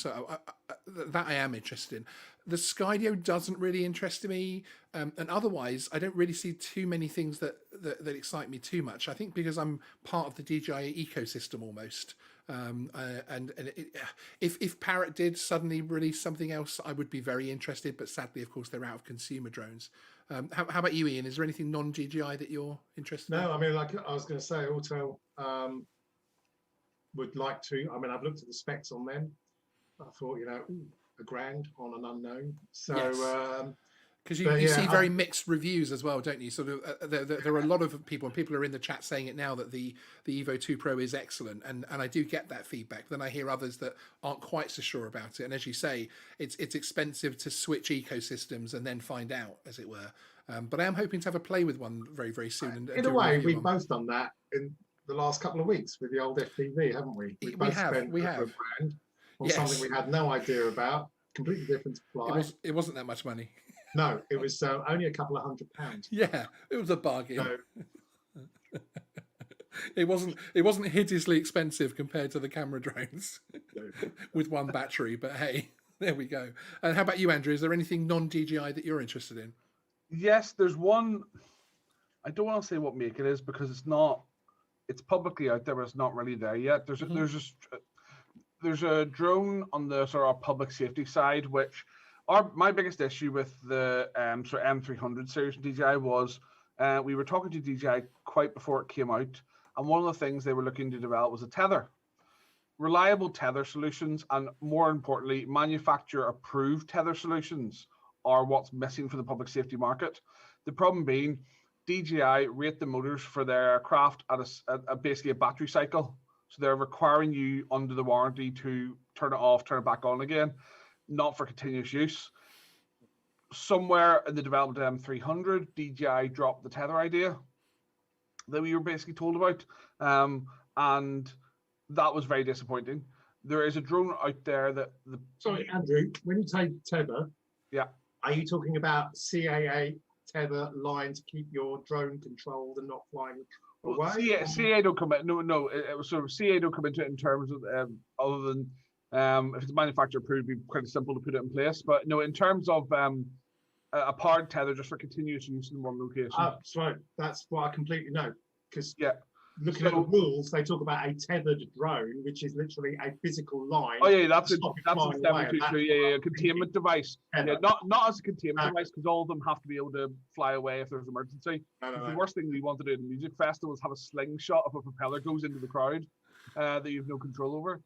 I am interested in. The Skydio doesn't really interest me, and otherwise, I don't really see too many things that excite me too much. I think because I'm part of the DJI ecosystem almost. If Parrot did suddenly release something else, I would be very interested. But sadly, of course, they're out of consumer drones. How about you, Ian? Is there anything non-DJI that you're interested in? No, I mean, like I was going to say, Auto would like to. I mean, I've looked at the specs on them. I thought, $1,000 on an unknown. So. Yes. Because you see very mixed reviews as well, don't you? Sort of, there are a lot of people, and people are in the chat saying it now, that the Evo 2 Pro is excellent, and I do get that feedback. Then I hear others that aren't quite so sure about it, and as you say, it's expensive to switch ecosystems and then find out, as it were. But I am hoping to have a play with one very, very soon. And in a way, we've both done that in the last couple of weeks with the old FPV, haven't we? We have. A grand on something we had no idea about, completely different supply. It wasn't that much money. No, it was only a couple of £100. Yeah, it was a bargain. So, it wasn't hideously expensive compared to the camera drones with one battery. But hey, there we go. And how about you, Andrew? Is there anything non-DJI that you're interested in? Yes, there's one. I don't want to say what make it is because it's not. It's publicly out there, but it's not really there yet. There's a drone on the sort of public safety side, which. My biggest issue with the M300 series from DJI was we were talking to DJI quite before it came out, and one of the things they were looking to develop was a tether. Reliable tether solutions, and more importantly, manufacturer-approved tether solutions are what's missing for the public safety market. The problem being, DJI rate the motors for their aircraft at basically a battery cycle. So they're requiring you under the warranty to turn it off, turn it back on again. not for continuous use. Somewhere in the development of M300, DJI dropped the tether idea that we were basically told about, and that was very disappointing. There is a drone out there that Sorry, Andrew, when you say tether, yeah, are you talking about CAA tether line to keep your drone controlled and not flying away? CA don't come in. No. It was sort of CA don't come into it in terms of other than if it's manufacturer approved, it'd be quite simple to put it in place. But no, in terms of a powered tether just for continuous use in one location. So that's what I completely know, because yeah. Looking at the rules, they talk about a tethered drone, which is literally a physical line. Oh yeah, that's a 722. Yeah, containment device. Tether. Yeah, not as a containment device, because all of them have to be able to fly away if there's an emergency. The worst thing we want to do in music festivals is have a slingshot if a propeller goes into the crowd that you have no control over.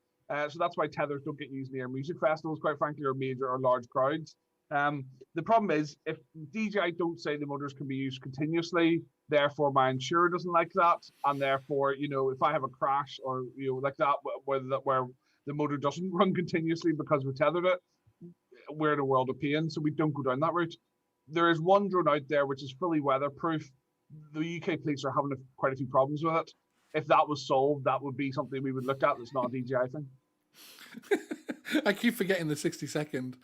So that's why tethers don't get used near music festivals, quite frankly, or major or large crowds. The problem is if DJI don't say the motors can be used continuously, therefore my insurer doesn't like that, and therefore, you know, if I have a crash or, you know, like that where the motor doesn't run continuously because we tethered it, we're in a world of pain, so we don't go down that route. There is one drone out there which is fully weatherproof. The UK police are having quite a few problems with it. If that was solved, that would be something we would look at. That's not a DJI thing. I keep forgetting the 60-second.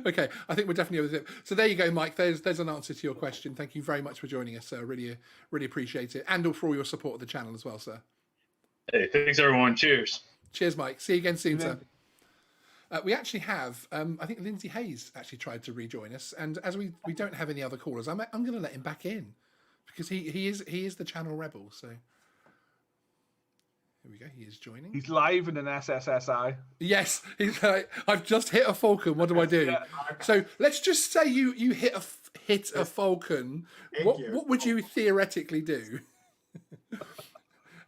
Okay, I think we're definitely over it. So there you go, Mike. There's an answer to your question. Thank you very much for joining us, sir. Really appreciate it, and for all your support of the channel as well, sir. Hey, thanks everyone. Cheers. Cheers, Mike. See you again soon, sir. We actually have, I think Lindsay Hayes actually tried to rejoin us, and as we don't have any other callers, I'm going to let him back in because he is the channel rebel. So. Here we go. He is joining. He's live in an SSSI. Yes, he's like, I've just hit a falcon. What do I do? Yeah. So let's just say you hit a falcon. What would you theoretically do?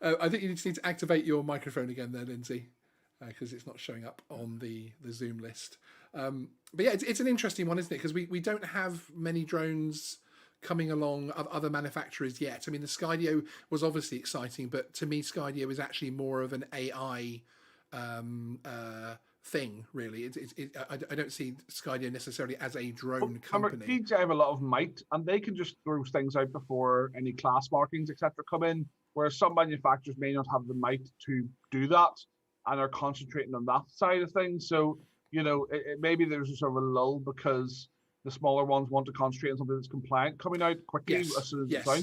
I think you just need to activate your microphone again there, Lindsay, because it's not showing up on the Zoom list. But yeah, it's an interesting one, isn't it? Because we don't have many drones coming along other manufacturers yet. I mean, the Skydio was obviously exciting, but to me, Skydio is actually more of an AI thing, really. I don't see Skydio necessarily as a drone company. DJI have a lot of might, and they can just throw things out before any class markings, etc., come in, whereas some manufacturers may not have the might to do that and are concentrating on that side of things. So, you know, maybe there's a sort of a lull because the smaller ones want to concentrate on something that's compliant coming out quickly as soon as it's out.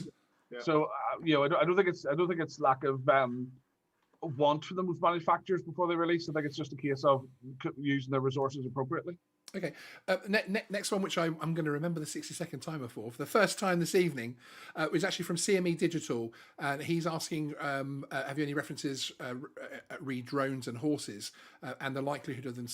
Yeah. So you know, I don't think it's lack of want for them with manufacturers before they release. I think it's just a case of using their resources appropriately. Okay, next one, which I'm going to remember the 60-second timer for the first time this evening, was actually from CME Digital, and he's asking, have you any references re drones and horses and the likelihood of them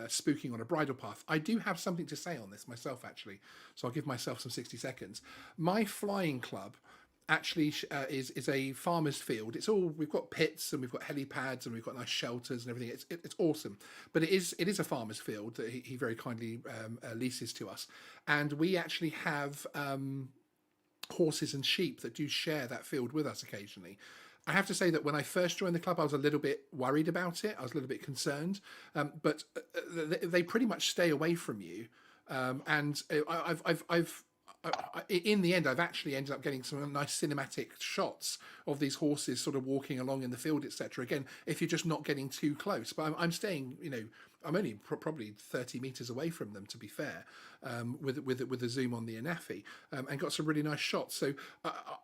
spooking on a bridle path? I do have something to say on this myself, actually, so I'll give myself some 60 seconds. My flying club actually is a farmer's field. It's all, we've got pits and we've got helipads and we've got nice shelters and everything. It's awesome, but it is a farmer's field that he very kindly leases to us, and we actually have horses and sheep that do share that field with us occasionally. I have to say that when I first joined the club, I was a little bit worried about it. I was a little bit concerned, but they pretty much stay away from you, and I've in the end, I've actually ended up getting some nice cinematic shots of these horses sort of walking along in the field, etc. Again, if you're just not getting too close, but I'm staying, you know, I'm only probably 30 meters away from them, to be fair, with a zoom on the Anafi, and got some really nice shots. So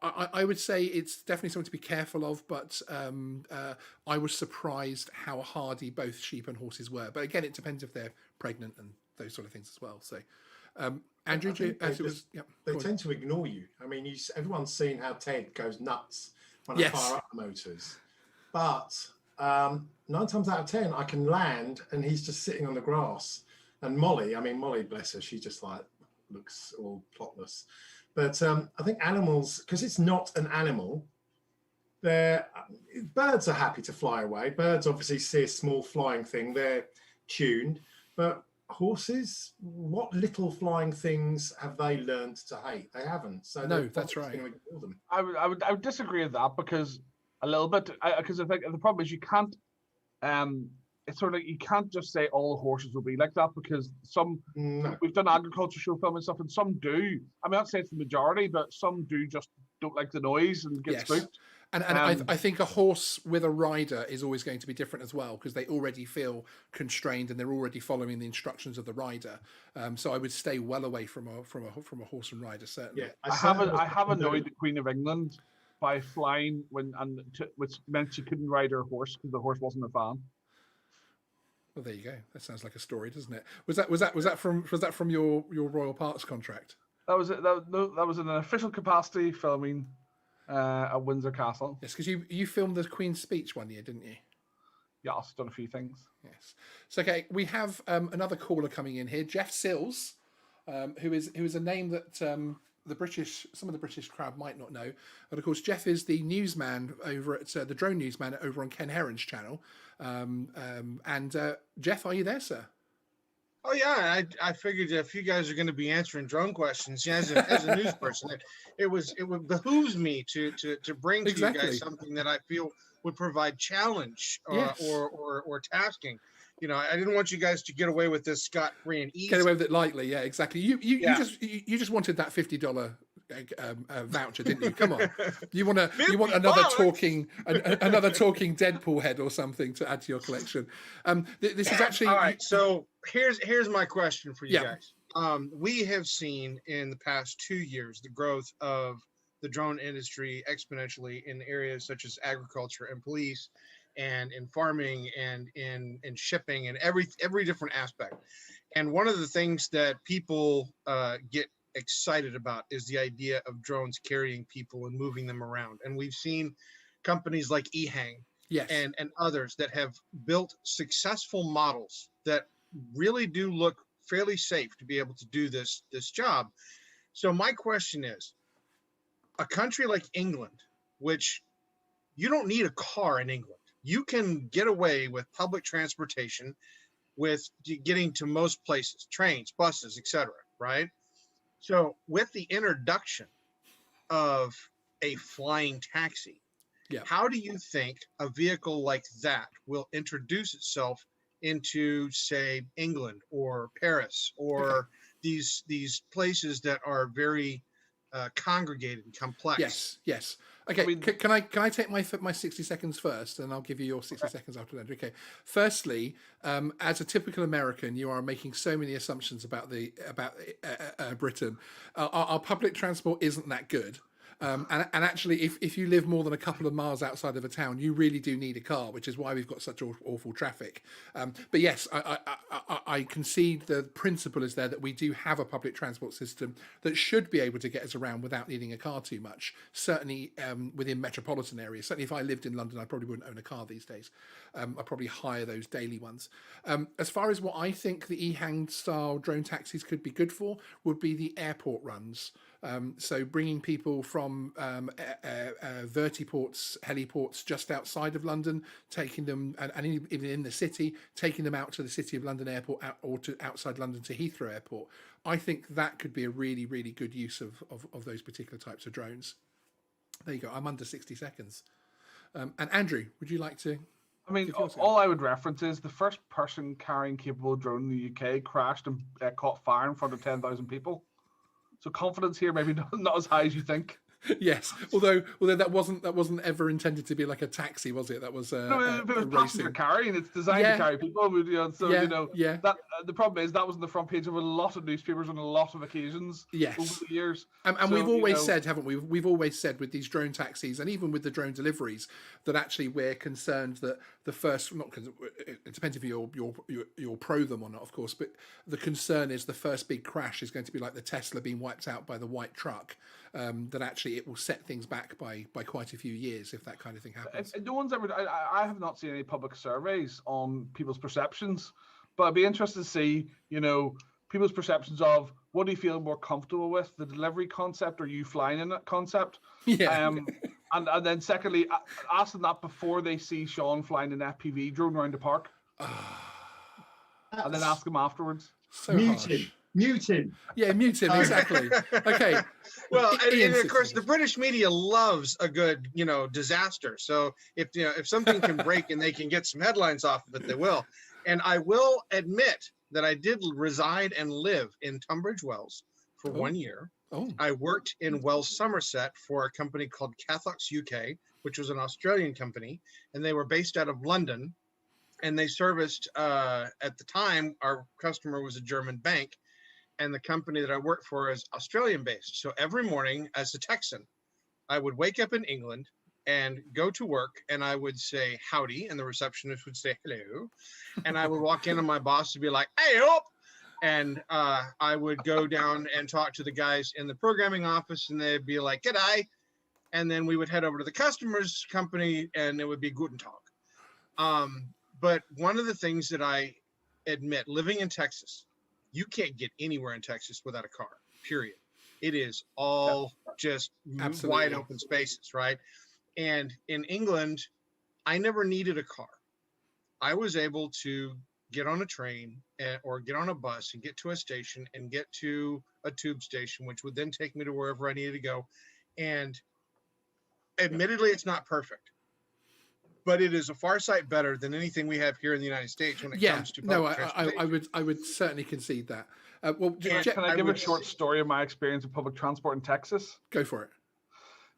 I would say it's definitely something to be careful of, but I was surprised how hardy both sheep and horses were. But again, it depends if they're pregnant and those sort of things as well. So. Andrew, they tend to ignore you. I mean, everyone's seen how Ted goes nuts when I fire up the motors. But 9 times out of 10, I can land and he's just sitting on the grass. And Molly, bless her, she just like looks all plotless. But I think animals, because it's not an animal, birds are happy to fly away. Birds obviously see a small flying thing, they're tuned. But horses, what little flying things have they learned to hate? They haven't. So no, that's right. I would disagree with that because a little bit, because I think the problem is you can't it's sort of like you can't just say all horses will be like that, because No. we've done agriculture show film and stuff, and some do. I'm not saying it's the majority, but some do just don't like the noise and get spooked. And I think a horse with a rider is always going to be different as well, because they already feel constrained and they're already following the instructions of the rider. So I would stay well away from a horse and rider, certainly. Yeah, I have annoyed the Queen of England by flying which meant she couldn't ride her horse because the horse wasn't a fan. Well, there you go. That sounds like a story, doesn't it? Was that from your Royal Parks contract? That was it. That was in an official capacity filming at Windsor Castle. Yes, because you filmed the Queen's speech one year, didn't you? Yeah, I've done a few things. Yes. So okay, we have another caller coming in here, Jeff Sills, who is a name that some of the British crowd might not know. But of course, Jeff is the newsman over at the drone newsman over on Ken Heron's channel. Jeff, are you there, sir? Oh yeah, I figured if you guys are going to be answering drone questions, as a news person, it behooves me to bring to you guys something that I feel would provide challenge or tasking. I didn't want you guys to get away with this scot-free and easy. Get away with it lightly, yeah, exactly. You just wanted that $50 voucher, didn't you? Come on, you want another talking Deadpool head or something to add to your collection. This is actually all right. So here's my question for you guys. We have seen in the past 2 years the growth of the drone industry exponentially in areas such as agriculture and police, and in farming and in shipping and every different aspect. And one of the things that people get excited about is the idea of drones carrying people and moving them around. And we've seen companies like eHang and others that have built successful models that really do look fairly safe to be able to do this job. So my question is, a country like England, which you don't need a car in England, you can get away with public transportation, with getting to most places, trains, buses, etc., right? So with the introduction of a flying taxi, how do you think a vehicle like that will introduce itself into, say, England or Paris or these places that are very congregated and complex? Yes. Okay, can I take my 60 seconds first, and I'll give you your 60 seconds after that. Okay. Firstly, as a typical American, you are making so many assumptions about Britain. Our public transport isn't that good. And actually, if you live more than a couple of miles outside of a town, you really do need a car, which is why we've got such awful traffic. But yes, I concede the principle is there that we do have a public transport system that should be able to get us around without needing a car too much. Certainly within metropolitan areas. Certainly if I lived in London, I probably wouldn't own a car these days. I'd probably hire those daily ones. As far as what I think the eHang style drone taxis could be good for, would be the airport runs. So bringing people from vertiports, heliports just outside of London, taking them, and even in the city, taking them out to the City of London airport or to outside London to Heathrow airport. I think that could be a really, really good use of those particular types of drones. There you go. I'm under 60 seconds. And Andrew, would you like to? I mean, all I would reference is the first person carrying capable drone in the UK crashed and caught fire in front of 10,000 people. So confidence here maybe not as high as you think. Yes, although that wasn't ever intended to be like a taxi, was it? That was it was passenger carrying. It's designed to carry people. That the problem is that was on the front page of a lot of newspapers on a lot of occasions over the years. And we've always said, haven't we? We've always said with these drone taxis and even with the drone deliveries that actually we're concerned that the first, not because it depends if you're pro them or not, of course, but the concern is the first big crash is going to be like the Tesla being wiped out by the white truck. That actually it will set things back by quite a few years if that kind of thing happens. No one's ever. I have not seen any public surveys on people's perceptions, but I'd be interested to see, people's perceptions of what do you feel more comfortable with, the delivery concept or you flying in that concept. And then secondly, ask them that before they see Sean flying an FPV drone around the park, and then ask them afterwards. Muted. Mute him. Yeah, mute him, exactly. Okay. Well, and Ian's of course, 60 the British media loves a good, disaster. So if something can break and they can get some headlines off of it, they will. And I will admit that I did reside and live in Tunbridge Wells for 1 year. Oh. I worked in Wells, Somerset for a company called Cathox UK, which was an Australian company, and they were based out of London. And they serviced, at the time, our customer was a German bank, and the company that I worked for is Australian based. So every morning as a Texan, I would wake up in England and go to work, and I would say howdy, and the receptionist would say hello. And I would walk in and my boss would be like, hey up. And I would go down and talk to the guys in the programming office, and they'd be like, g'day. And then we would head over to the customer's company, and it would be Guten Tag. But one of the things that I admit, living in Texas, you can't get anywhere in Texas without a car, period. It is all just wide open spaces, right? And in England, I never needed a car. I was able to get on a train or get on a bus and get to a station and get to a tube station, which would then take me to wherever I needed to go. And admittedly, it's not perfect, but it is a far sight better than anything we have here in the United States when it comes to public transportation. I would certainly concede that. Well, can I give a short story of my experience with public transport in Texas? Go for it.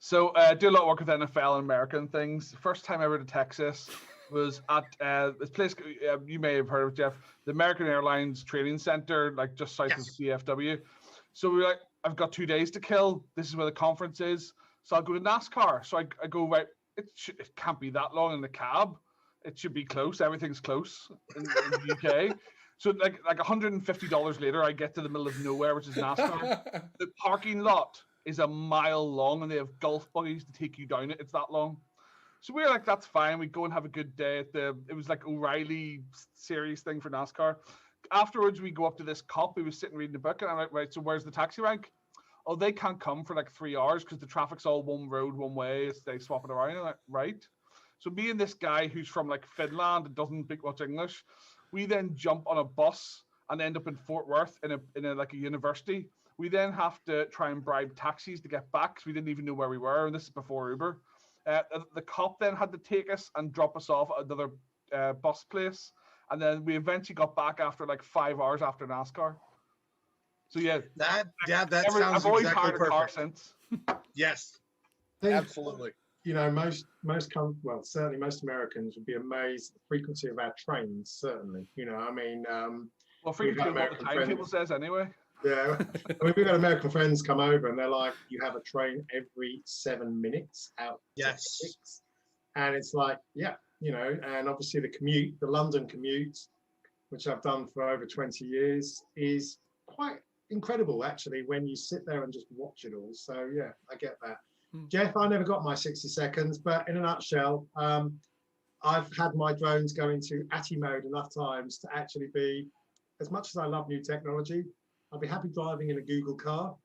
So I do a lot of work with NFL and America and things. The first time ever to Texas was at this place you may have heard of, Jeff, the American Airlines Training Center, like just south of CFW. So we were like, I've got 2 days to kill. This is where the conference is. So I'll go to NASCAR. So I go, right, it can't be that long in the cab. It should be close. Everything's close in the UK. So like $150 later, I get to the middle of nowhere, which is NASCAR. The parking lot is a mile long, and they have golf buggies to take you down it. It's that long. So we were like, that's fine. We go and have a good day at it was like O'Reilly series thing for NASCAR. Afterwards, we go up to this cop who was sitting reading the book, and I'm like, right, so where's the taxi rank? Oh, they can't come for like 3 hours because the traffic's all one road, one way. They swap it around. I'm like, right. So me and this guy who's from like Finland and doesn't speak much English, we then jump on a bus and end up in Fort Worth in a like a university. We then have to try and bribe taxis to get back because we didn't even know where we were, and this is before Uber. The cop then had to take us and drop us off at another bus place, and then we eventually got back after like 5 hours after NASCAR. So yeah, that sounds I've always exactly hired a car perfect. since. Yes, absolutely. Certainly most Americans would be amazed at the frequency of our trains. Certainly, Well, frequency of what the timetable says anyway. Yeah, I mean, we've had American friends come over, and they're like, "You have a train every 7 minutes out to 6," and it's like, yeah, and obviously the London commute, which I've done for over 20 years, is quite incredible actually when you sit there and just watch it all. So yeah, I get that. Jeff, I never got my 60 seconds, but in a nutshell, I've had my drones go into ATI mode enough times to actually be, as much as I love new technology, I'd be happy driving in a Google car.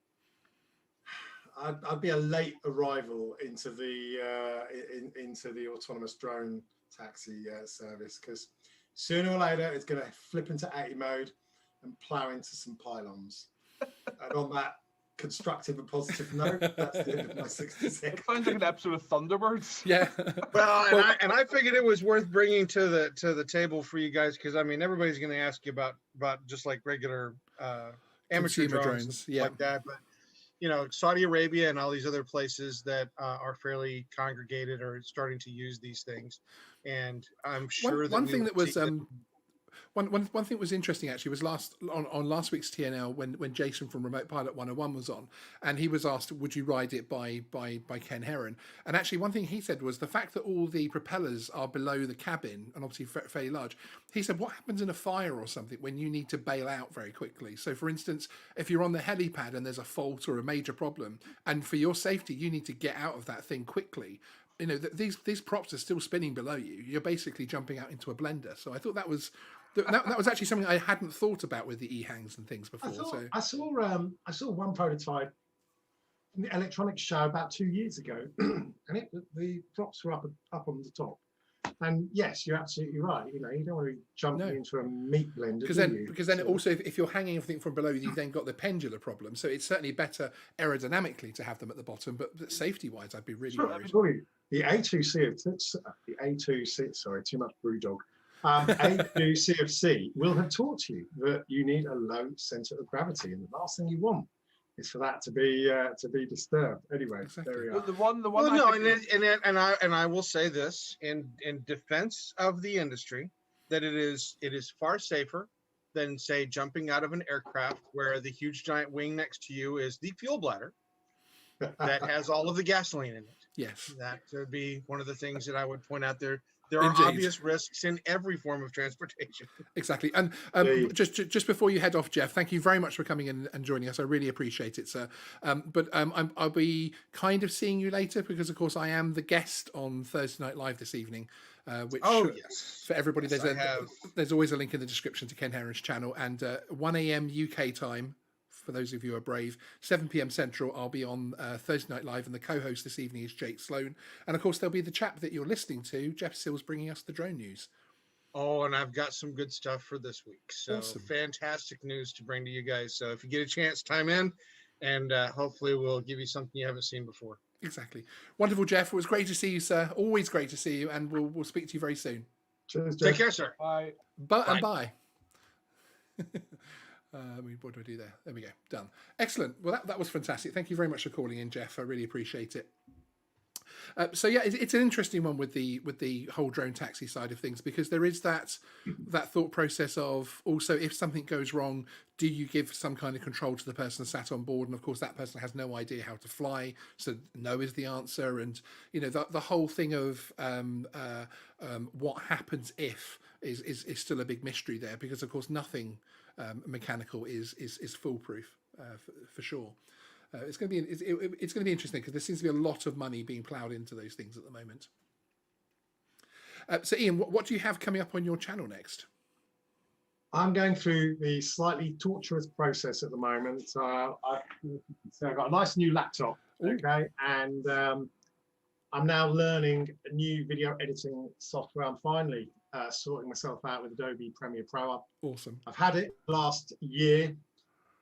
I'd be a late arrival into the autonomous drone taxi service, because sooner or later it's going to flip into ATI mode and plow into some pylons. And on that constructive and positive note, that's the end of my 60 seconds. It sounds like an episode of Thunderbirds. Yeah. Well, and I figured it was worth bringing to the table for you guys, because I mean everybody's going to ask you about just like regular amateur drones like that, but Saudi Arabia and all these other places that are fairly congregated are starting to use these things, and I'm sure one thing that was one thing that was interesting actually was on last week's TNL when Jason from Remote Pilot 101 was on, and he was asked, would you ride it by Ken Heron? And actually one thing he said was the fact that all the propellers are below the cabin and obviously fairly large. He said, what happens in a fire or something when you need to bail out very quickly? So for instance, if you're on the helipad and there's a fault or a major problem, and for your safety you need to get out of that thing quickly, these props are still spinning below you. You're basically jumping out into a blender. So I thought that was actually something I hadn't thought about with the e-hangs and things before. I saw one prototype in the electronics show about 2 years ago, and the props were up on the top, And yes, you're absolutely right. You know, you don't want to be jumping into a meat blender, because then also if you're hanging everything from below, you've then got the pendular problem. So it's certainly better aerodynamically to have them at the bottom, but safety wise, I'd be really worried. The A2C, sorry, too much brewdog. A2CFC will have taught you that you need a low center of gravity, and the last thing you want is for that to be disturbed. Anyway, there we are. And I will say this in defense of the industry, that it is far safer than, say, jumping out of an aircraft where the huge giant wing next to you is the fuel bladder that has all of the gasoline in it. Yes, that would be one of the things that I would point out there. There are obvious risks in every form of transportation. Exactly. And just before you head off, Jeff, thank you very much for coming in and joining us. I really appreciate it, sir. But I'll be kind of seeing you later because, of course, I am the guest on Thursday Night Live this evening. Which for everybody, there's always a link in the description to Ken Heron's channel. And 1 a.m. UK time, for those of you who are brave, 7 p.m. Central, I'll be on Thursday Night Live, and the co-host this evening is Jake Sloan. And of course, there'll be the chap that you're listening to, Jeff Sills, bringing us the drone news. Oh, and I've got some good stuff for this week. So awesome. Fantastic news to bring to you guys. So if you get a chance, time in, and hopefully we'll give you something you haven't seen before. Exactly. Wonderful, Jeff. It was great to see you, sir. Always great to see you, and we'll speak to you very soon. Cheers, Jeff. Take care, sir. Bye. And bye. What do I do there? There we go. Done. Excellent. Well, that was fantastic. Thank you very much for calling in, Jeff. I really appreciate it. So yeah, it's an interesting one with the whole drone taxi side of things, because there is that thought process of also, if something goes wrong, do you give some kind of control to the person sat on board? And of course, that person has no idea how to fly, so no is the answer. And you know, the whole thing of what happens if is still a big mystery there, because of course nothing mechanical is foolproof for sure. It's going to be interesting because there seems to be a lot of money being ploughed into those things at the moment. So Ian, what do you have coming up on your channel next? I'm going through the slightly torturous process at the moment. I've got a nice new laptop, okay, and I'm now learning a new video editing software. I'm finally sorting myself out with Adobe Premiere Pro. Awesome. I've had it last year.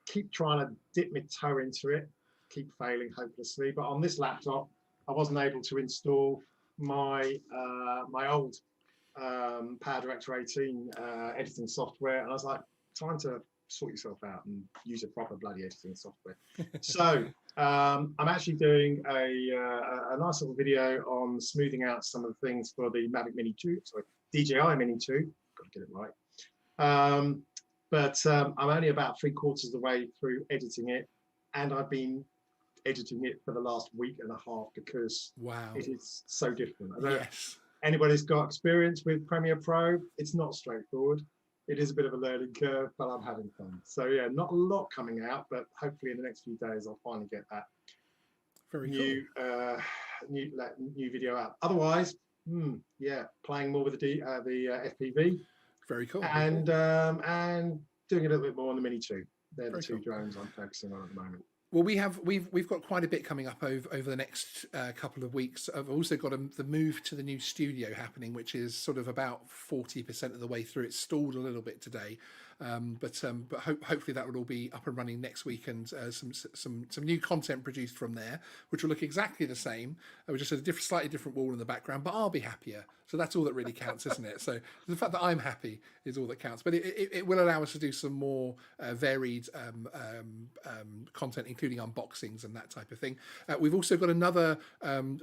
Keep trying to dip my toe into it. Keep failing hopelessly. But on this laptop, I wasn't able to install my my old PowerDirector 18 editing software, and I was like, time to sort yourself out and use a proper bloody editing software. So I'm actually doing a nice little video on smoothing out some of the things for the Mavic Mini 2, sorry, DJI Mini 2. Got to get it right. But I'm only about 3/4 of the way through editing it, and I've been editing it for the last week and a half because it is so different. I don't know if anybody's got experience with Premiere Pro. It's not straightforward. It is a bit of a learning curve, but I'm having fun. So yeah, not a lot coming out, but hopefully in the next few days I'll finally get that new video out. Otherwise, yeah, playing more with the FPV. Very cool. And doing a little bit more on the Mini 2. They're the two drones I'm focusing on at the moment. Well, we've got quite a bit coming up over the next couple of weeks. I've also got the move to the new studio happening, which is sort of about 40% of the way through. It's stalled a little bit today, but hopefully that will all be up and running next week, and some new content produced from there, which will look exactly the same. With just a slightly different wall in the background, but I'll be happier. So that's all that really counts, isn't it? So the fact that I'm happy is all that counts. But it will allow us to do some more varied content, including unboxings and that type of thing. We've also got another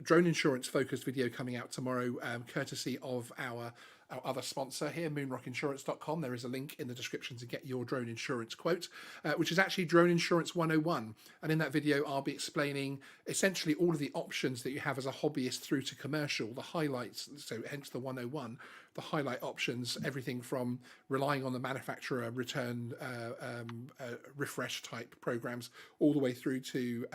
drone insurance focused video coming out tomorrow, courtesy of our other sponsor here, moonrockinsurance.com. There is a link in the description to get your drone insurance quote, which is actually Drone Insurance 101. And in that video, I'll be explaining essentially all of the options that you have as a hobbyist through to commercial, the highlights, so hence the 101, the highlight options, everything from relying on the manufacturer return refresh type programs, all the way through to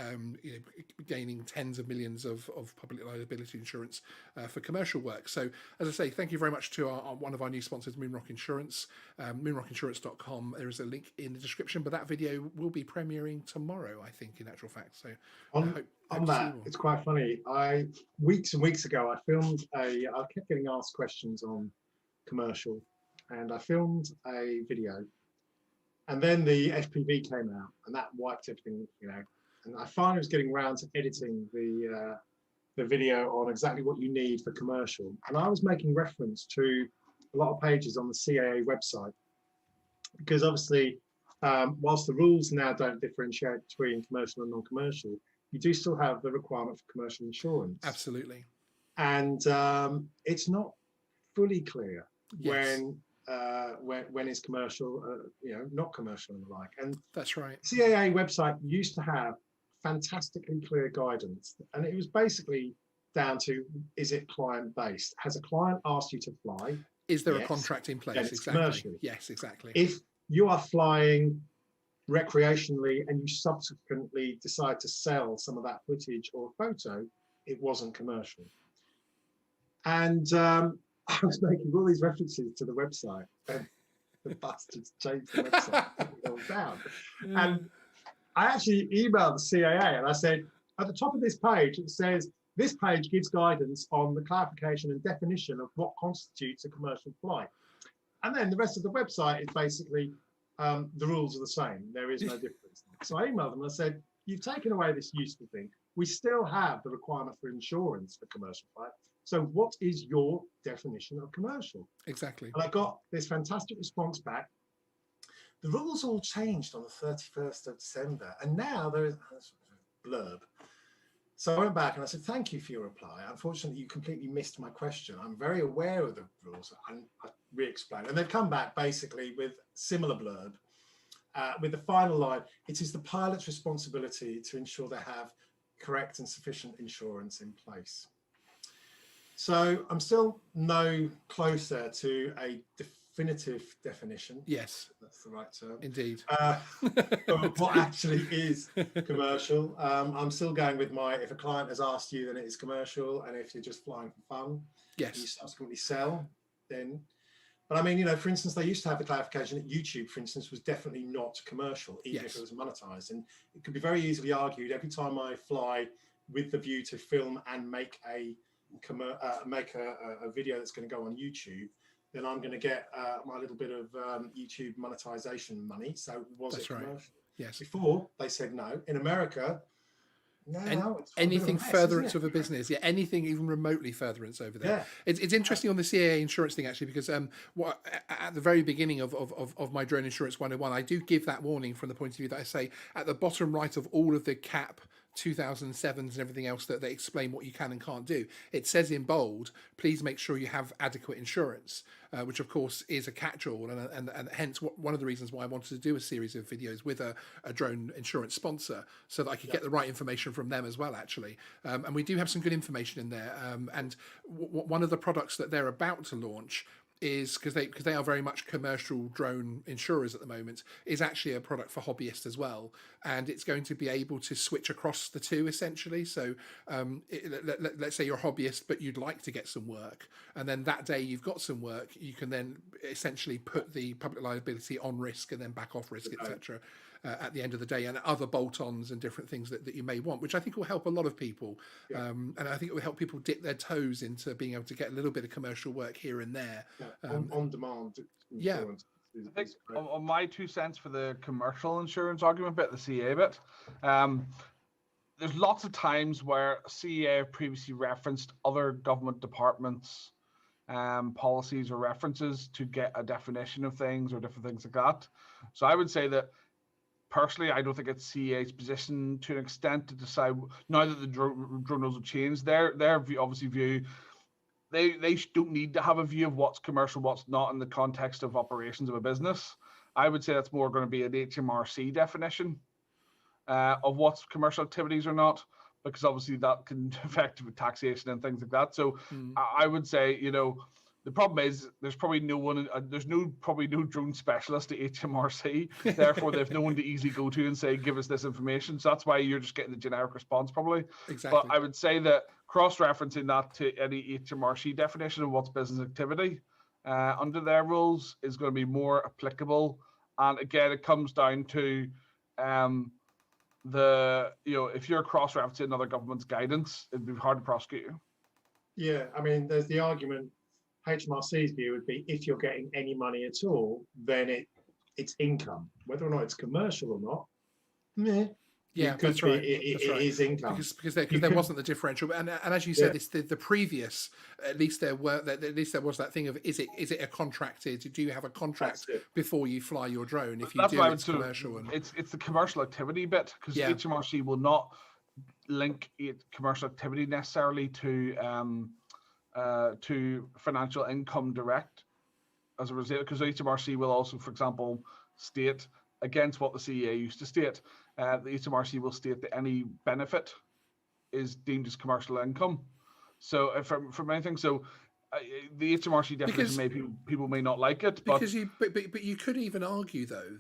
gaining tens of millions of public liability insurance for commercial work. So as I say, thank you very much to one of our new sponsors, Moonrock Insurance, moonrockinsurance.com. There is a link in the description, but that video will be premiering tomorrow, I think, in actual fact. So On that, it's quite funny. Weeks and weeks ago, I filmed I kept getting asked questions on commercial, and I filmed a video, and then the FPV came out, and that wiped everything, and I finally was getting around to editing the video on exactly what you need for commercial, and I was making reference to a lot of pages on the CAA website, because obviously, whilst the rules now don't differentiate between commercial and non-commercial, you do still have the requirement for commercial insurance. Absolutely. And it's not fully clear Yes. when is commercial, not commercial and the like. And that's right. CAA website used to have fantastically clear guidance, and it was basically down to, is it client-based? Has a client asked you to fly? Is there Yes. a contract in place? Then it's Exactly. commercial. Yes, exactly. If you are flying recreationally and you subsequently decide to sell some of that footage or photo, it wasn't commercial. And I was making all these references to the website, and the bastards changed the website, took it all down. And I actually emailed the CAA and I said, at the top of this page, it says, this page gives guidance on the clarification and definition of what constitutes a commercial flight. And then the rest of the website is basically, the rules are the same. There is no difference. So I emailed them and I said, you've taken away this useful thing. We still have the requirement for insurance for commercial flight. So what is your definition of commercial? Exactly. And I got this fantastic response back. The rules all changed on the 31st of December. And now there is a blurb. So I went back and I said, thank you for your reply. Unfortunately, you completely missed my question. I'm very aware of the rules. And I re-explained. And they've come back basically with similar blurb, with the final line, it is the pilot's responsibility to ensure they have correct and sufficient insurance in place. So I'm still no closer to a definitive definition. Yes. That's the right term. Indeed. Of what actually is commercial. I'm still going with if a client has asked you, then it is commercial. And if you're just flying for fun, yes, and you subsequently sell, then. But I mean, for instance, they used to have the clarification that YouTube, for instance, was definitely not commercial, even if it was monetized. And it could be very easily argued every time I fly with the view to film and make a video that's going to go on YouTube, then I'm going to get my little bit of YouTube monetization money. So was it commercial? Right. Yes. Before they said no. In America, no. It's anything mess, furtherance of a business, anything even remotely furtherance over there. Yeah. It's interesting on the CAA insurance thing actually, because at the very beginning of my Drone Insurance 101, I do give that warning from the point of view that I say at the bottom right of all of the CAP 2007s and everything else that they explain what you can and can't do. It says in bold, please make sure you have adequate insurance, which of course is a catch-all, and hence one of the reasons why I wanted to do a series of videos with a drone insurance sponsor, so that I could get the right information from them as well, actually. And we do have some good information in there. And one of the products that they're about to launch is, because they are very much commercial drone insurers at the moment, is actually a product for hobbyists as well, and it's going to be able to switch across the two essentially. So let's say you're a hobbyist but you'd like to get some work, and then that day you've got some work, you can then essentially put the public liability on risk and then back off risk, etc. At the end of the day, and other bolt-ons and different things that you may want, which I think will help a lot of people. And I think it will help people dip their toes into being able to get a little bit of commercial work here and there. On-demand insurance. I think on my 2 cents for the commercial insurance argument bit, the CA bit, there's lots of times where CA have previously referenced other government departments' policies or references to get a definition of things or different things like that. So I would say that personally, I don't think it's CA's position to an extent to decide, now that the drone rules have changed, their obviously view, they don't need to have a view of what's commercial, what's not in the context of operations of a business. I would say that's more going to be an HMRC definition of what's commercial activities or not, because obviously that can affect taxation and things like that. So I would say, the problem is there's probably no one, there's probably no drone specialist at HMRC. Therefore, they've no one to easily go to and say, give us this information. So that's why you're just getting the generic response probably. Exactly. But I would say that cross-referencing that to any HMRC definition of what's business activity under their rules is going to be more applicable. And again, it comes down to if you're cross-referencing another government's guidance, it'd be hard to prosecute you. Yeah, I mean, there's the argument. HMRC's view would be if you're getting any money at all, then it's income, whether or not it's commercial or not. Meh. Yeah, that's right. It is income because there wasn't the differential, and as you said, the previous at least there was that thing of is it a contracted? Do you have a contract before you fly your drone? If you do, it's commercial. It's the commercial activity bit, because HMRC will not link commercial activity necessarily to financial income direct as a result, because HMRC will also, for example, state against what the CEA used to state. The HMRC will state that any benefit is deemed as commercial income. So from anything, the HMRC definition people may not like it, but you could even argue though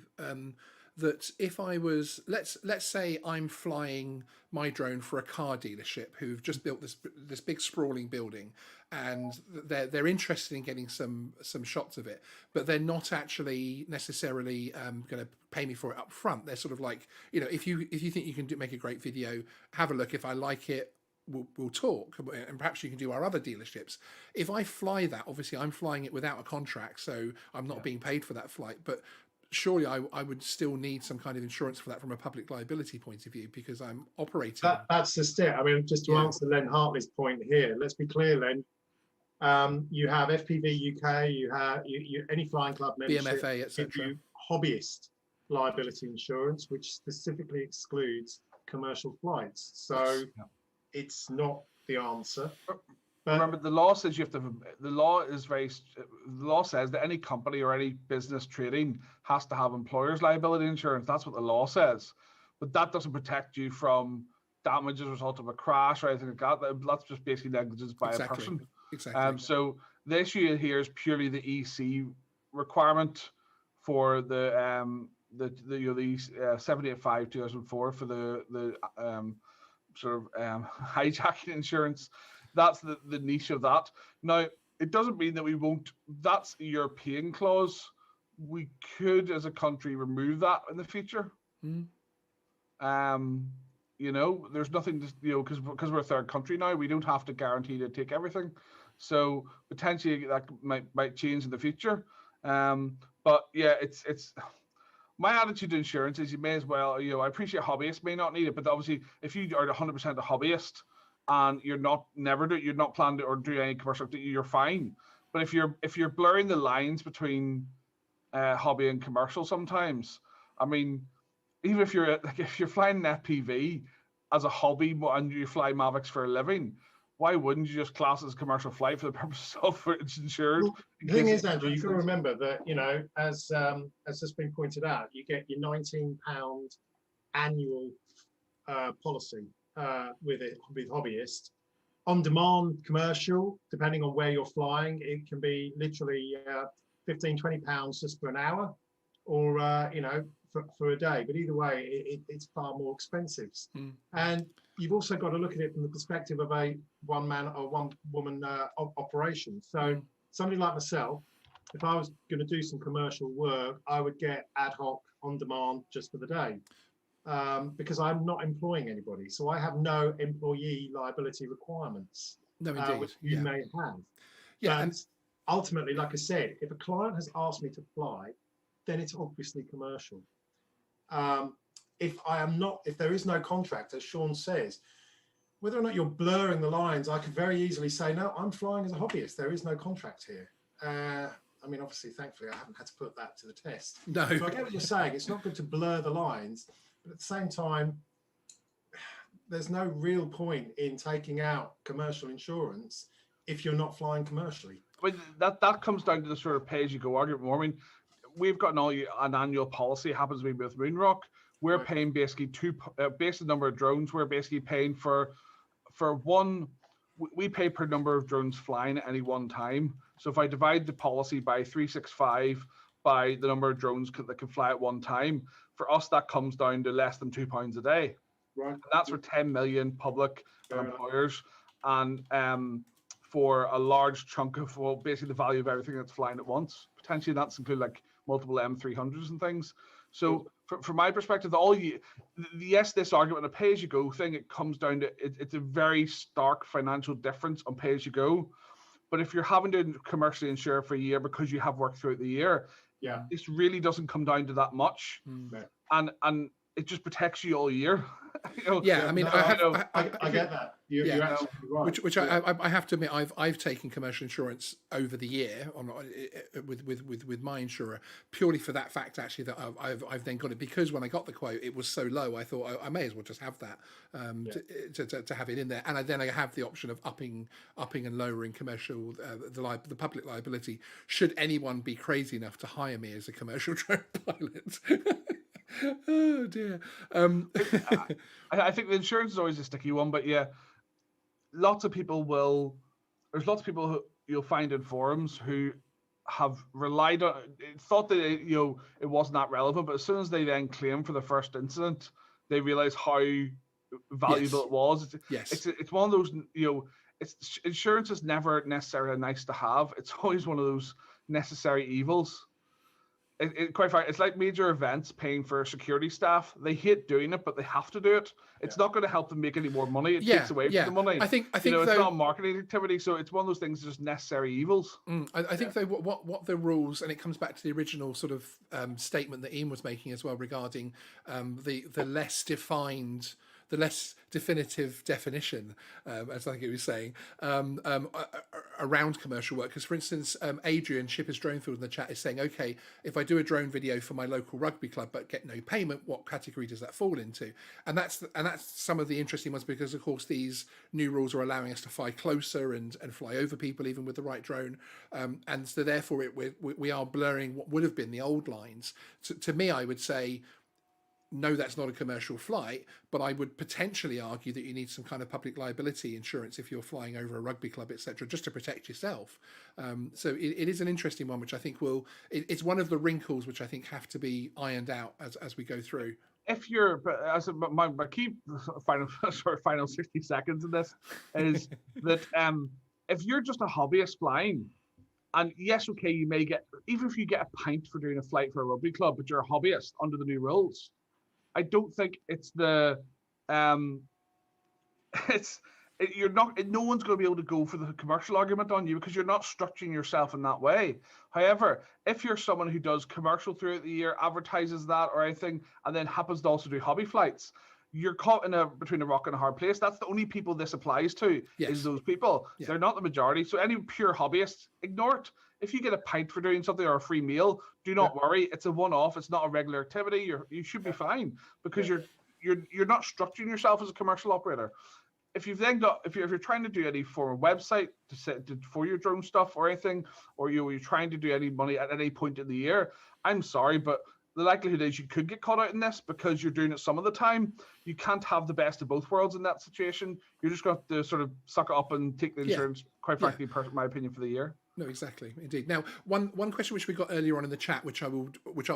that if I was let's say I'm flying my drone for a car dealership who've just built this big sprawling building, and they're interested in getting some shots of it, but they're not actually necessarily going to pay me for it up front. They're sort of like, if you think you can make a great video, have a look. If I like it, we'll talk, and perhaps you can do our other dealerships. If I fly that, obviously I'm flying it without a contract, so I'm not being paid for that flight, but surely I would still need some kind of insurance for that from a public liability point of view, because I'm operating. That's just it. I mean, just to answer Len Hartley's point here, let's be clear, Len. You have FPV UK, you have any flying club membership, BMFA, etc. You hobbyist liability insurance, which specifically excludes commercial flights. So it's not the answer. Remember, the law says the law says that any company or any business trading has to have employer's liability insurance. That's what the law says, but that doesn't protect you from damage as a result of a crash or anything like that. That's just basically negligence by a person. Exactly. So the issue here is purely the EC requirement for the 785/2004 for the sort of hijacking insurance. That's the niche of that. Now, it doesn't mean that we won't. That's a European clause. We could, as a country, remove that in the future. There's nothing to, because we're a third country now, we don't have to guarantee to take everything. So potentially that might change in the future. But yeah, it's my attitude to insurance is you may as well. I appreciate hobbyists may not need it, but obviously if you are 100% a hobbyist and you're not planning to or do any commercial activity, you're fine. But if you're blurring the lines between hobby and commercial, sometimes, I mean, even if you're flying an FPV as a hobby and you fly Mavics for a living, why wouldn't you just class it as a commercial flight for the purpose of it's insured? Well, the thing is, Andrew, you've got to remember that as has been pointed out, you get your £19 annual policy with hobbyists. On demand commercial, depending on where you're flying, it can be literally £15-20 just for an hour, or for a day. But either way, it's far more expensive. And you've also got to look at it from the perspective of a one-man or one-woman operation. So somebody like myself, if I was going to do some commercial work, I would get ad hoc on demand just for the day. Because I'm not employing anybody, so I have no employee liability requirements. No, indeed. Which you may have. Yeah, and ultimately, like I said, if a client has asked me to fly, then it's obviously commercial. If there is no contract, as Sean says, whether or not you're blurring the lines, I could very easily say, no, I'm flying as a hobbyist. There is no contract here. I mean, obviously, thankfully, I haven't had to put that to the test. No. So I get what you're saying. It's not good to blur the lines. But at the same time, there's no real point in taking out commercial insurance if you're not flying commercially. I mean, that comes down to the sort of pay-as-you-go argument more. I mean, we've got an annual policy, happens to be with Moonrock. We're paying basically based on the number of drones, we're basically paying for one, we pay per number of drones flying at any one time. So if I divide the policy by 365 by the number of drones that can fly at one time, for us, that comes down to less than £2 a day. Right. And that's for 10 million public employers. And for a large chunk of, basically the value of everything that's flying at once. Potentially that's include like multiple M300s and things. So from my perspective, yes, this argument, a pay-as-you-go thing, it comes down to it's a very stark financial difference on pay-as-you-go. But if you're having to commercially insure for a year because you have work throughout the year, this really doesn't come down to that much, and it just protects you all year. I mean, I get that. You're absolutely right. Which I have to admit, I've taken commercial insurance over the year with my insurer purely for that fact, actually, that I've then got it, because when I got the quote it was so low, I thought I may as well just have that to have it in there, and then I have the option of upping and lowering commercial the public liability should anyone be crazy enough to hire me as a commercial drone pilot. Oh dear. I think the insurance is always a sticky one, but yeah, there's lots of people who you'll find in forums who have relied on, thought that it wasn't that relevant, but as soon as they then claim for the first incident, they realize how valuable it was. It's one of those, insurance is never necessarily nice to have. It's always one of those necessary evils. Quite frankly, it's like major events paying for security staff. They hate doing it, but they have to do it. It's not going to help them make any more money. It takes away from the money. I think it's not a marketing activity, so it's one of those things, just necessary evils. I think though what the rules, and it comes back to the original sort of statement that Ian was making as well regarding the less defined, the less definitive definition, as I think he was saying, around commercial work. Because, for instance, Adrian Shippers Dronefield in the chat is saying, okay, if I do a drone video for my local rugby club but get no payment, what category does that fall into? And that's some of the interesting ones, because, of course, these new rules are allowing us to fly closer and fly over people even with the right drone. And so, therefore, we are blurring what would have been the old lines. To me, I would say, no, that's not a commercial flight, but I would potentially argue that you need some kind of public liability insurance if you're flying over a rugby club, etc., just to protect yourself. So it is an interesting one, which I think it's one of the wrinkles which I think have to be ironed out as we go through. If you're, as my key final 60 seconds in this is that if you're just a hobbyist flying, and yes, okay, you may get, even if you get a pint for doing a flight for a rugby club, but you're a hobbyist under the new rules, I don't think it's no one's going to be able to go for the commercial argument on you, because you're not structuring yourself in that way. However, if you're someone who does commercial throughout the year, advertises that or anything, and then happens to also do hobby flights, you're caught between a rock and a hard place. That's the only people this applies to, is those people. Yeah. They're not the majority. So any pure hobbyists, ignore it. If you get a pint for doing something or a free meal, do not worry. It's a one-off. It's not a regular activity. You should be fine, because you're not structuring yourself as a commercial operator. If you've then got, if you're trying to do any form of website for your drone stuff or anything, or you're trying to do any money at any point in the year, I'm sorry, but the likelihood is you could get caught out in this, because you're doing it some of the time. You can't have the best of both worlds in that situation. You're just going to sort of suck it up and take the insurance, quite frankly, my opinion, for the year. No, exactly, indeed. Now, one question which we got earlier on in the chat, which I will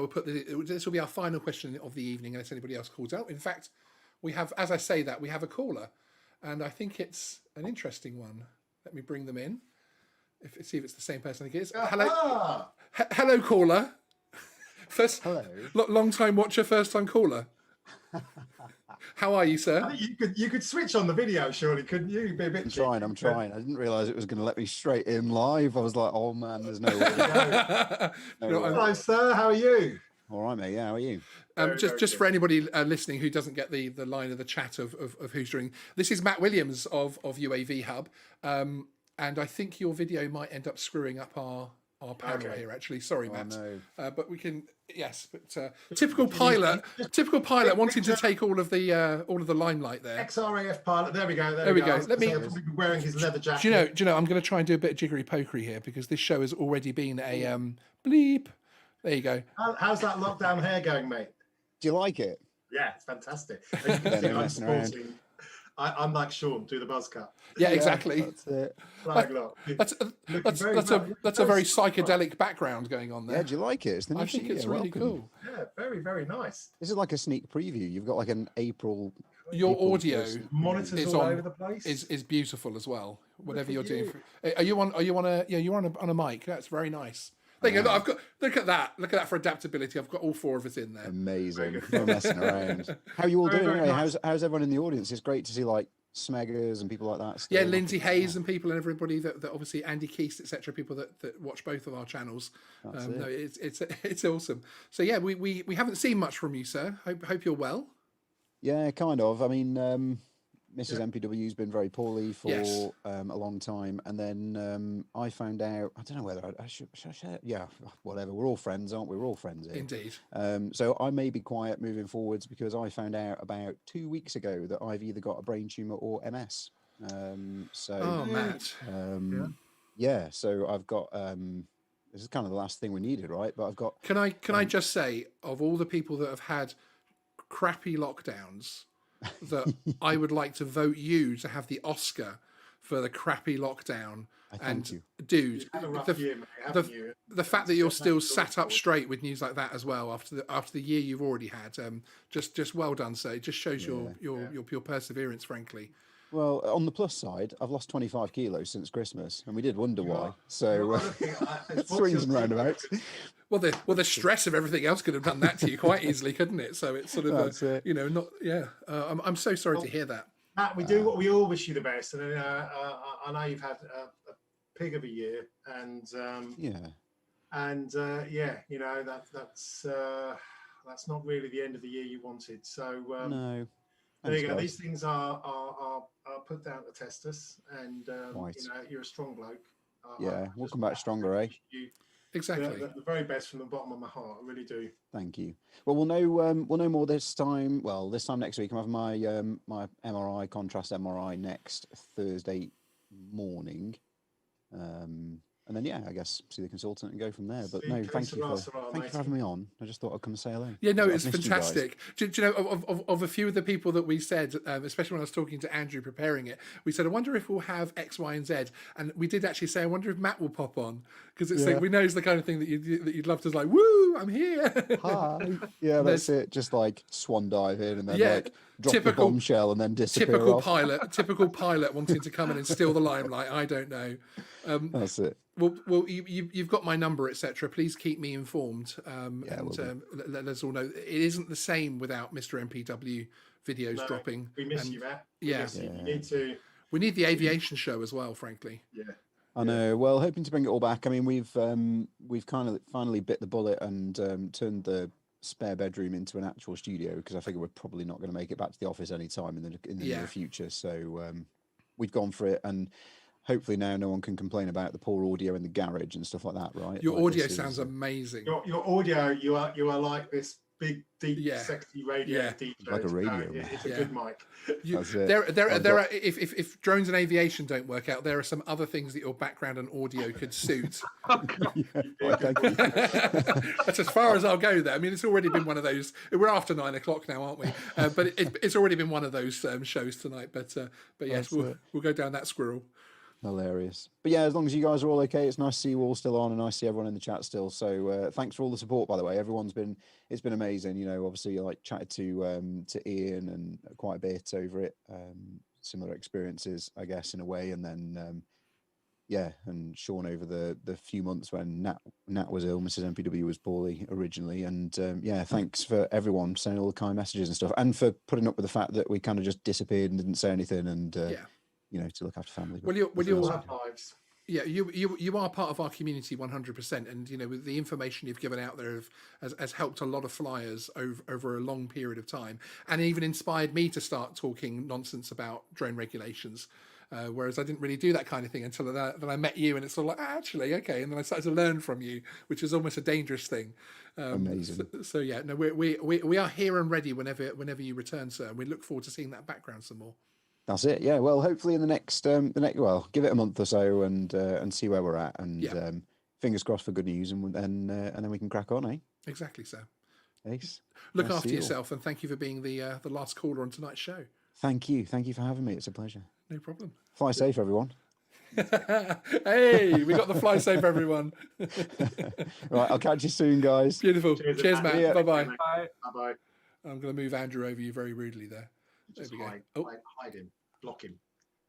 put, this will be our final question of the evening, unless anybody else calls out. In fact, we have, as I say that, we have a caller, and I think it's an interesting one. Let me bring them in. See if it's the same person. I think it is. Hello, hello, caller. Hello. Long time watcher, first time caller. How are you, sir? I think you could switch on the video, surely, couldn't you? Be a bit I'm trying. I didn't realise it was going to let me straight in live. I was like, oh man, there's no way. Hello, sir. How are you? All right, mate. Yeah, how are you? Just for anybody listening who doesn't get the line of the chat of who's doing, this is Matt Williams of UAV Hub, and I think your video might end up screwing up our panel here. Actually, sorry, Matt. No. But we can. Yes, but typical pilot wanting to take all of the limelight there. XRAF pilot. There we go. There we go. Let me. Wearing his leather jacket. Do you know? I'm going to try and do a bit of jiggery pokery here, because this show has already been a bleep. There you go. How's that lockdown hair going, mate? Do you like it? Yeah, it's fantastic. As you can see, I'm like Sean, do the buzz cut. Yeah, exactly. That's it. That's a very psychedelic background going on there. Yeah, do you like it? It's the new I think it's really cool. Yeah, very, very nice. This is like a sneak preview. You've got like an April. Your audio monitors all over the place is beautiful as well. Whatever you're doing. Are you on a mic? That's very nice. There you go. I've got look at that. Look at that for adaptability. I've got all 4 of us in there. Amazing. No messing around. How are you all Very, doing? very Anyway? nice. How's everyone in the audience? It's great to see like Smeggers and people like that. Yeah, still. Lindsay Hayes and people and everybody that obviously Andy Keast, etc. People that watch both of our channels. That's No, it. it's awesome. So yeah, we haven't seen much from you, sir. Hope you're well. Yeah, kind of. I mean, Mrs. MPW's been very poorly for Yes. a long time, and then I found out. I don't know whether I should share. Yeah, whatever. We're all friends, aren't we? We're all friends here. Indeed. So I may be quiet moving forwards because I found out about 2 weeks ago that I've either got a brain tumor or MS. Oh, Matt. Yeah. So I've got. This is kind of the last thing we needed, right? But I've got. Can I just say, of all the people that have had crappy lockdowns, that I would like to vote you to have the Oscar for the crappy lockdown. Thank you. Dude, You've had a rough the, year, mate, the, haven't you? the fact that you're still sat up straight with news like that as well after the year you've already had, just well done, sir. It just shows your perseverance, frankly. Well, on the plus side, I've lost 25 kilos since Christmas, and we did wonder why. So swings and roundabouts. Well, the stress of everything else could have done that to you quite easily, couldn't it? So it's sort of not. Yeah, I'm so sorry to hear that. Matt, we do what we all wish you the best, and I know you've had a pig of a year, and that's not really the end of the year you wanted. So no. There you go. These things are put down to test us, and you're a strong bloke. We'll come back stronger, eh? Exactly. The very best from the bottom of my heart. I really do. Thank you. Well, we'll know more this time. Well, this time next week. I'm having my my MRI, contrast MRI, next Thursday morning. And then I guess see the consultant and go from there. But no, thank you for having me on. I just thought I'd come and say hello. Yeah, no, it's fantastic. Do you know of a few of the people that we said, especially when I was talking to Andrew preparing it, we said, I wonder if we'll have X, Y, and Z, and we did actually say, I wonder if Matt will pop on, because it's like we know it's the kind of thing that you'd love to like, woo, I'm here. Hi. Yeah, that's it. Just like swan dive in and then like drop the bombshell and then disappear. Typical pilot wanting to come in and steal the limelight. I don't know. That's it. Well, you've got my number, etc. Please keep me informed, let us all know. It isn't the same without Mr. MPW videos dropping. We miss you, Matt. We need the aviation show as well, frankly. Yeah. I know. Well, hoping to bring it all back. I mean, we've kind of finally bit the bullet and turned the spare bedroom into an actual studio, because I figure we're probably not going to make it back to the office anytime in the near future. So we've gone for it, and hopefully now no one can complain about the poor audio in the garage and stuff like that, right? Your audio sounds amazing. Your audio, you are like this big, deep, sexy radio DJ. Like a radio. It's a good mic. That's it. There are if drones and aviation don't work out, there are some other things that your background and audio could suit. Thank you. That's as far as I'll go there. I mean, it's already been one of those. We're after 9 o'clock now, aren't we? But it's already been one of those shows tonight. But yes, we'll go down that squirrel. Hilarious. But yeah, as long as you guys are all okay, it's nice to see you all still on, and nice to see everyone in the chat still. So thanks for all the support, by the way. It's been amazing. You know, obviously like chatted to Ian and quite a bit over it. Similar experiences, I guess, in a way. And then and Sean over the few months when Nat was ill, Mrs. MPW was poorly originally. And thanks for everyone sending all the kind messages and stuff, and for putting up with the fact that we kind of just disappeared and didn't say anything, and to look after family. Yeah, you are part of our community 100%, and with the information you've given out there has helped a lot of flyers over a long period of time, and even inspired me to start talking nonsense about drone regulations. Whereas I didn't really do that kind of thing until then I met you, and it's sort of like, actually, okay, and then I started to learn from you, which is almost a dangerous thing. Amazing. So we are here and ready whenever you return, sir, and we look forward to seeing that background some more. That's it. Yeah. Well, hopefully in the next give it a month or so and see where we're at, and fingers crossed for good news, and then we can crack on, eh? Exactly, sir. Ace. Look after yourself, and thank you for being the last caller on tonight's show. Thank you for having me. It's a pleasure. No problem. Fly safe, everyone. Hey, we got the fly safe, everyone. Right, I'll catch you soon, guys. Beautiful. Cheers, Matt. Bye-bye. Bye-bye. I'm going to move Andrew over you very rudely there. Just there we hide, go. hide him. Block him.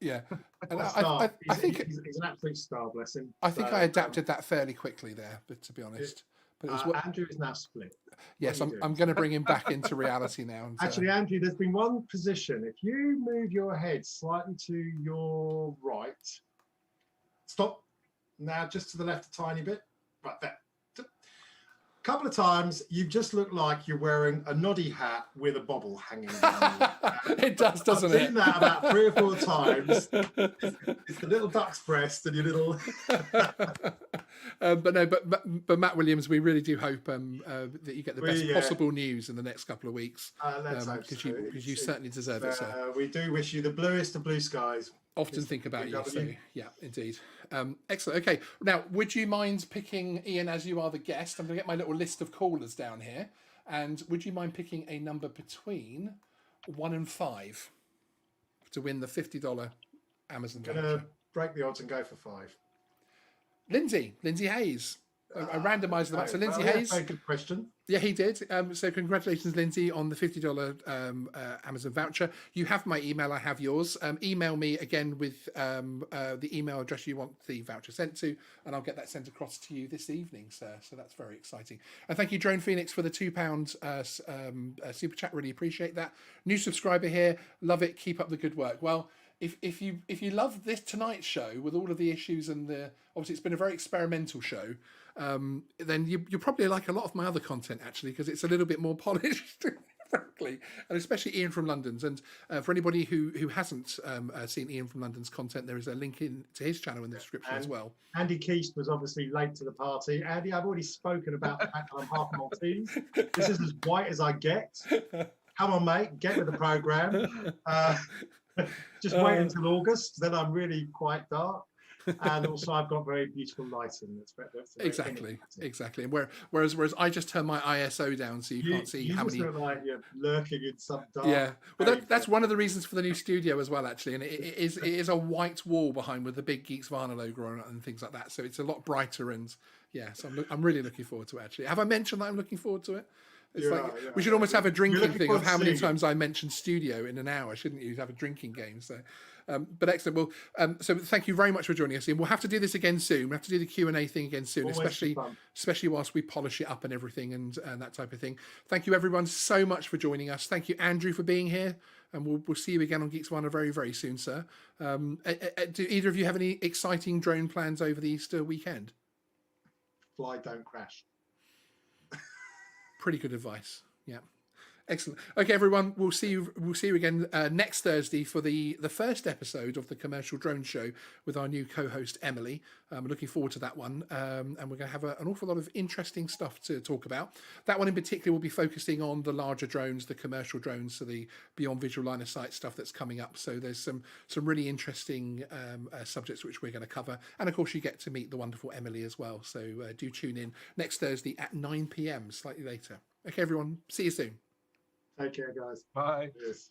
Yeah, and What a I star. think He's an absolute star, bless him. I think So, I adapted that fairly quickly there, but to be honest, but it was what. Andrew is now split. Yes, What are you I'm doing? going to bring him back into reality now. And, Actually, Andrew, there's been one position. If you move your head slightly to your right, stop. Now, just to the left a tiny bit. Right there. A couple of times, you've just looked like you're wearing a noddy hat with a bobble hanging down. It does, doesn't I've it? seen that about 3 or 4 times. It's the little duck's breast and your little. But Matt Williams, we really do hope that you get the best possible news in the next couple of weeks. Let's hope because so. you certainly deserve it, sir. We do wish you the bluest of blue skies. Often think about you, so yeah, indeed. Excellent. Okay, now would you mind picking, Ian, as you are the guest? I'm going to get my little list of callers down here, and would you mind picking a number between 1 and 5 to win the $50 Amazon I'm going voucher? to break the odds and go for 5. Lindsay Hayes. I randomised them up. So Lindsay Hayes. Very good question. Yeah, he did. So congratulations, Lindsay, on the $50 Amazon voucher. You have my email. I have yours. Email me again with the email address you want the voucher sent to, and I'll get that sent across to you this evening, sir. So that's very exciting. And thank you, Drone Phoenix, for the £2 super chat. Really appreciate that. New subscriber here. Love it. Keep up the good work. Well, if you love this tonight's show with all of the issues and obviously it's been a very experimental show, then you probably like a lot of my other content actually, because it's a little bit more polished, frankly, and especially Ian from London's. And for anybody who hasn't seen Ian from London's content, there is a link to his channel in the description as well. Andy Keast was obviously late to the party. Andy, I've already spoken about the fact that I'm half Maltese. This is as white as I get. Come on, mate, get with the programme. Just wait until August, then I'm really quite dark. And also I've got very beautiful lighting. That's exactly. And whereas I just turn my ISO down so you can't see how many. Look like you're lurking in some dark. Yeah, well that's one of the reasons for the new studio as well, actually. And it is a white wall behind with the big Geeksvana logo on it and things like that. So it's a lot brighter and yeah. So I'm really looking forward to it. Actually, have I mentioned that I'm looking forward to it? It's we should almost have a drinking thing of how many times I mentioned studio in an hour, shouldn't you? Have a drinking game. So, but excellent. Well, so thank you very much for joining us, Ian. We'll have to do this again soon. We'll have to do the Q&A thing again soon, especially whilst we polish it up and everything and that type of thing. Thank you everyone so much for joining us. Thank you, Andrew, for being here. And we'll see you again on Geeksvana very, very soon, sir. Do either of you have any exciting drone plans over the Easter weekend? Fly, don't crash. Pretty good advice. Yeah. Excellent. Okay, everyone, we'll see you again next Thursday for the first episode of the Commercial Drone Show with our new co-host Emily. I'm looking forward to that one, and we're going to have an awful lot of interesting stuff to talk about. That one in particular will be focusing on the larger drones, the commercial drones, so the beyond visual line of sight stuff that's coming up. So there's some really interesting subjects which we're going to cover, and of course you get to meet the wonderful Emily as well. So do tune in next Thursday at 9 p.m, slightly later. Okay, everyone, see you soon. Take care, guys. Bye. Yes.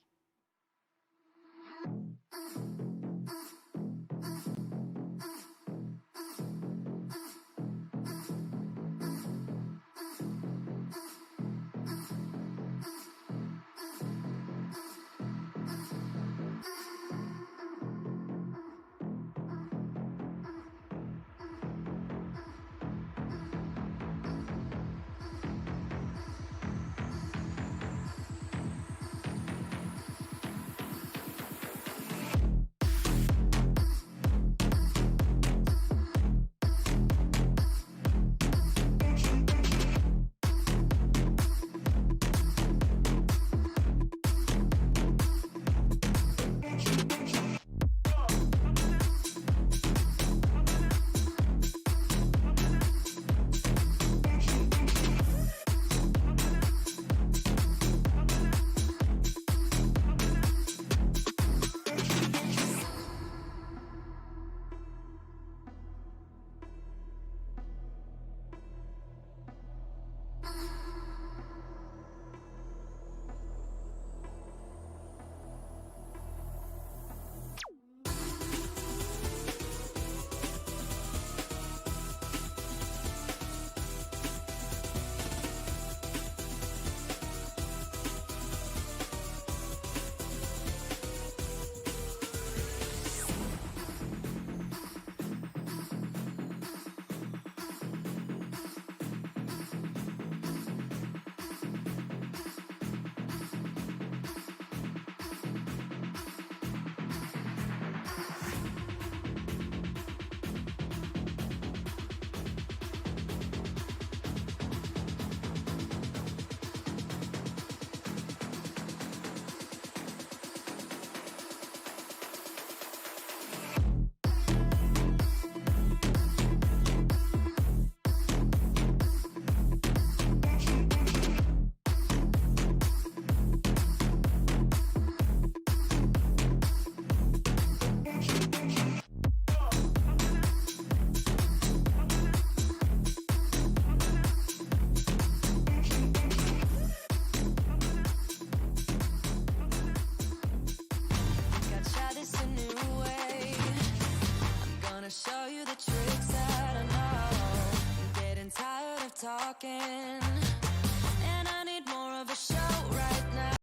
again.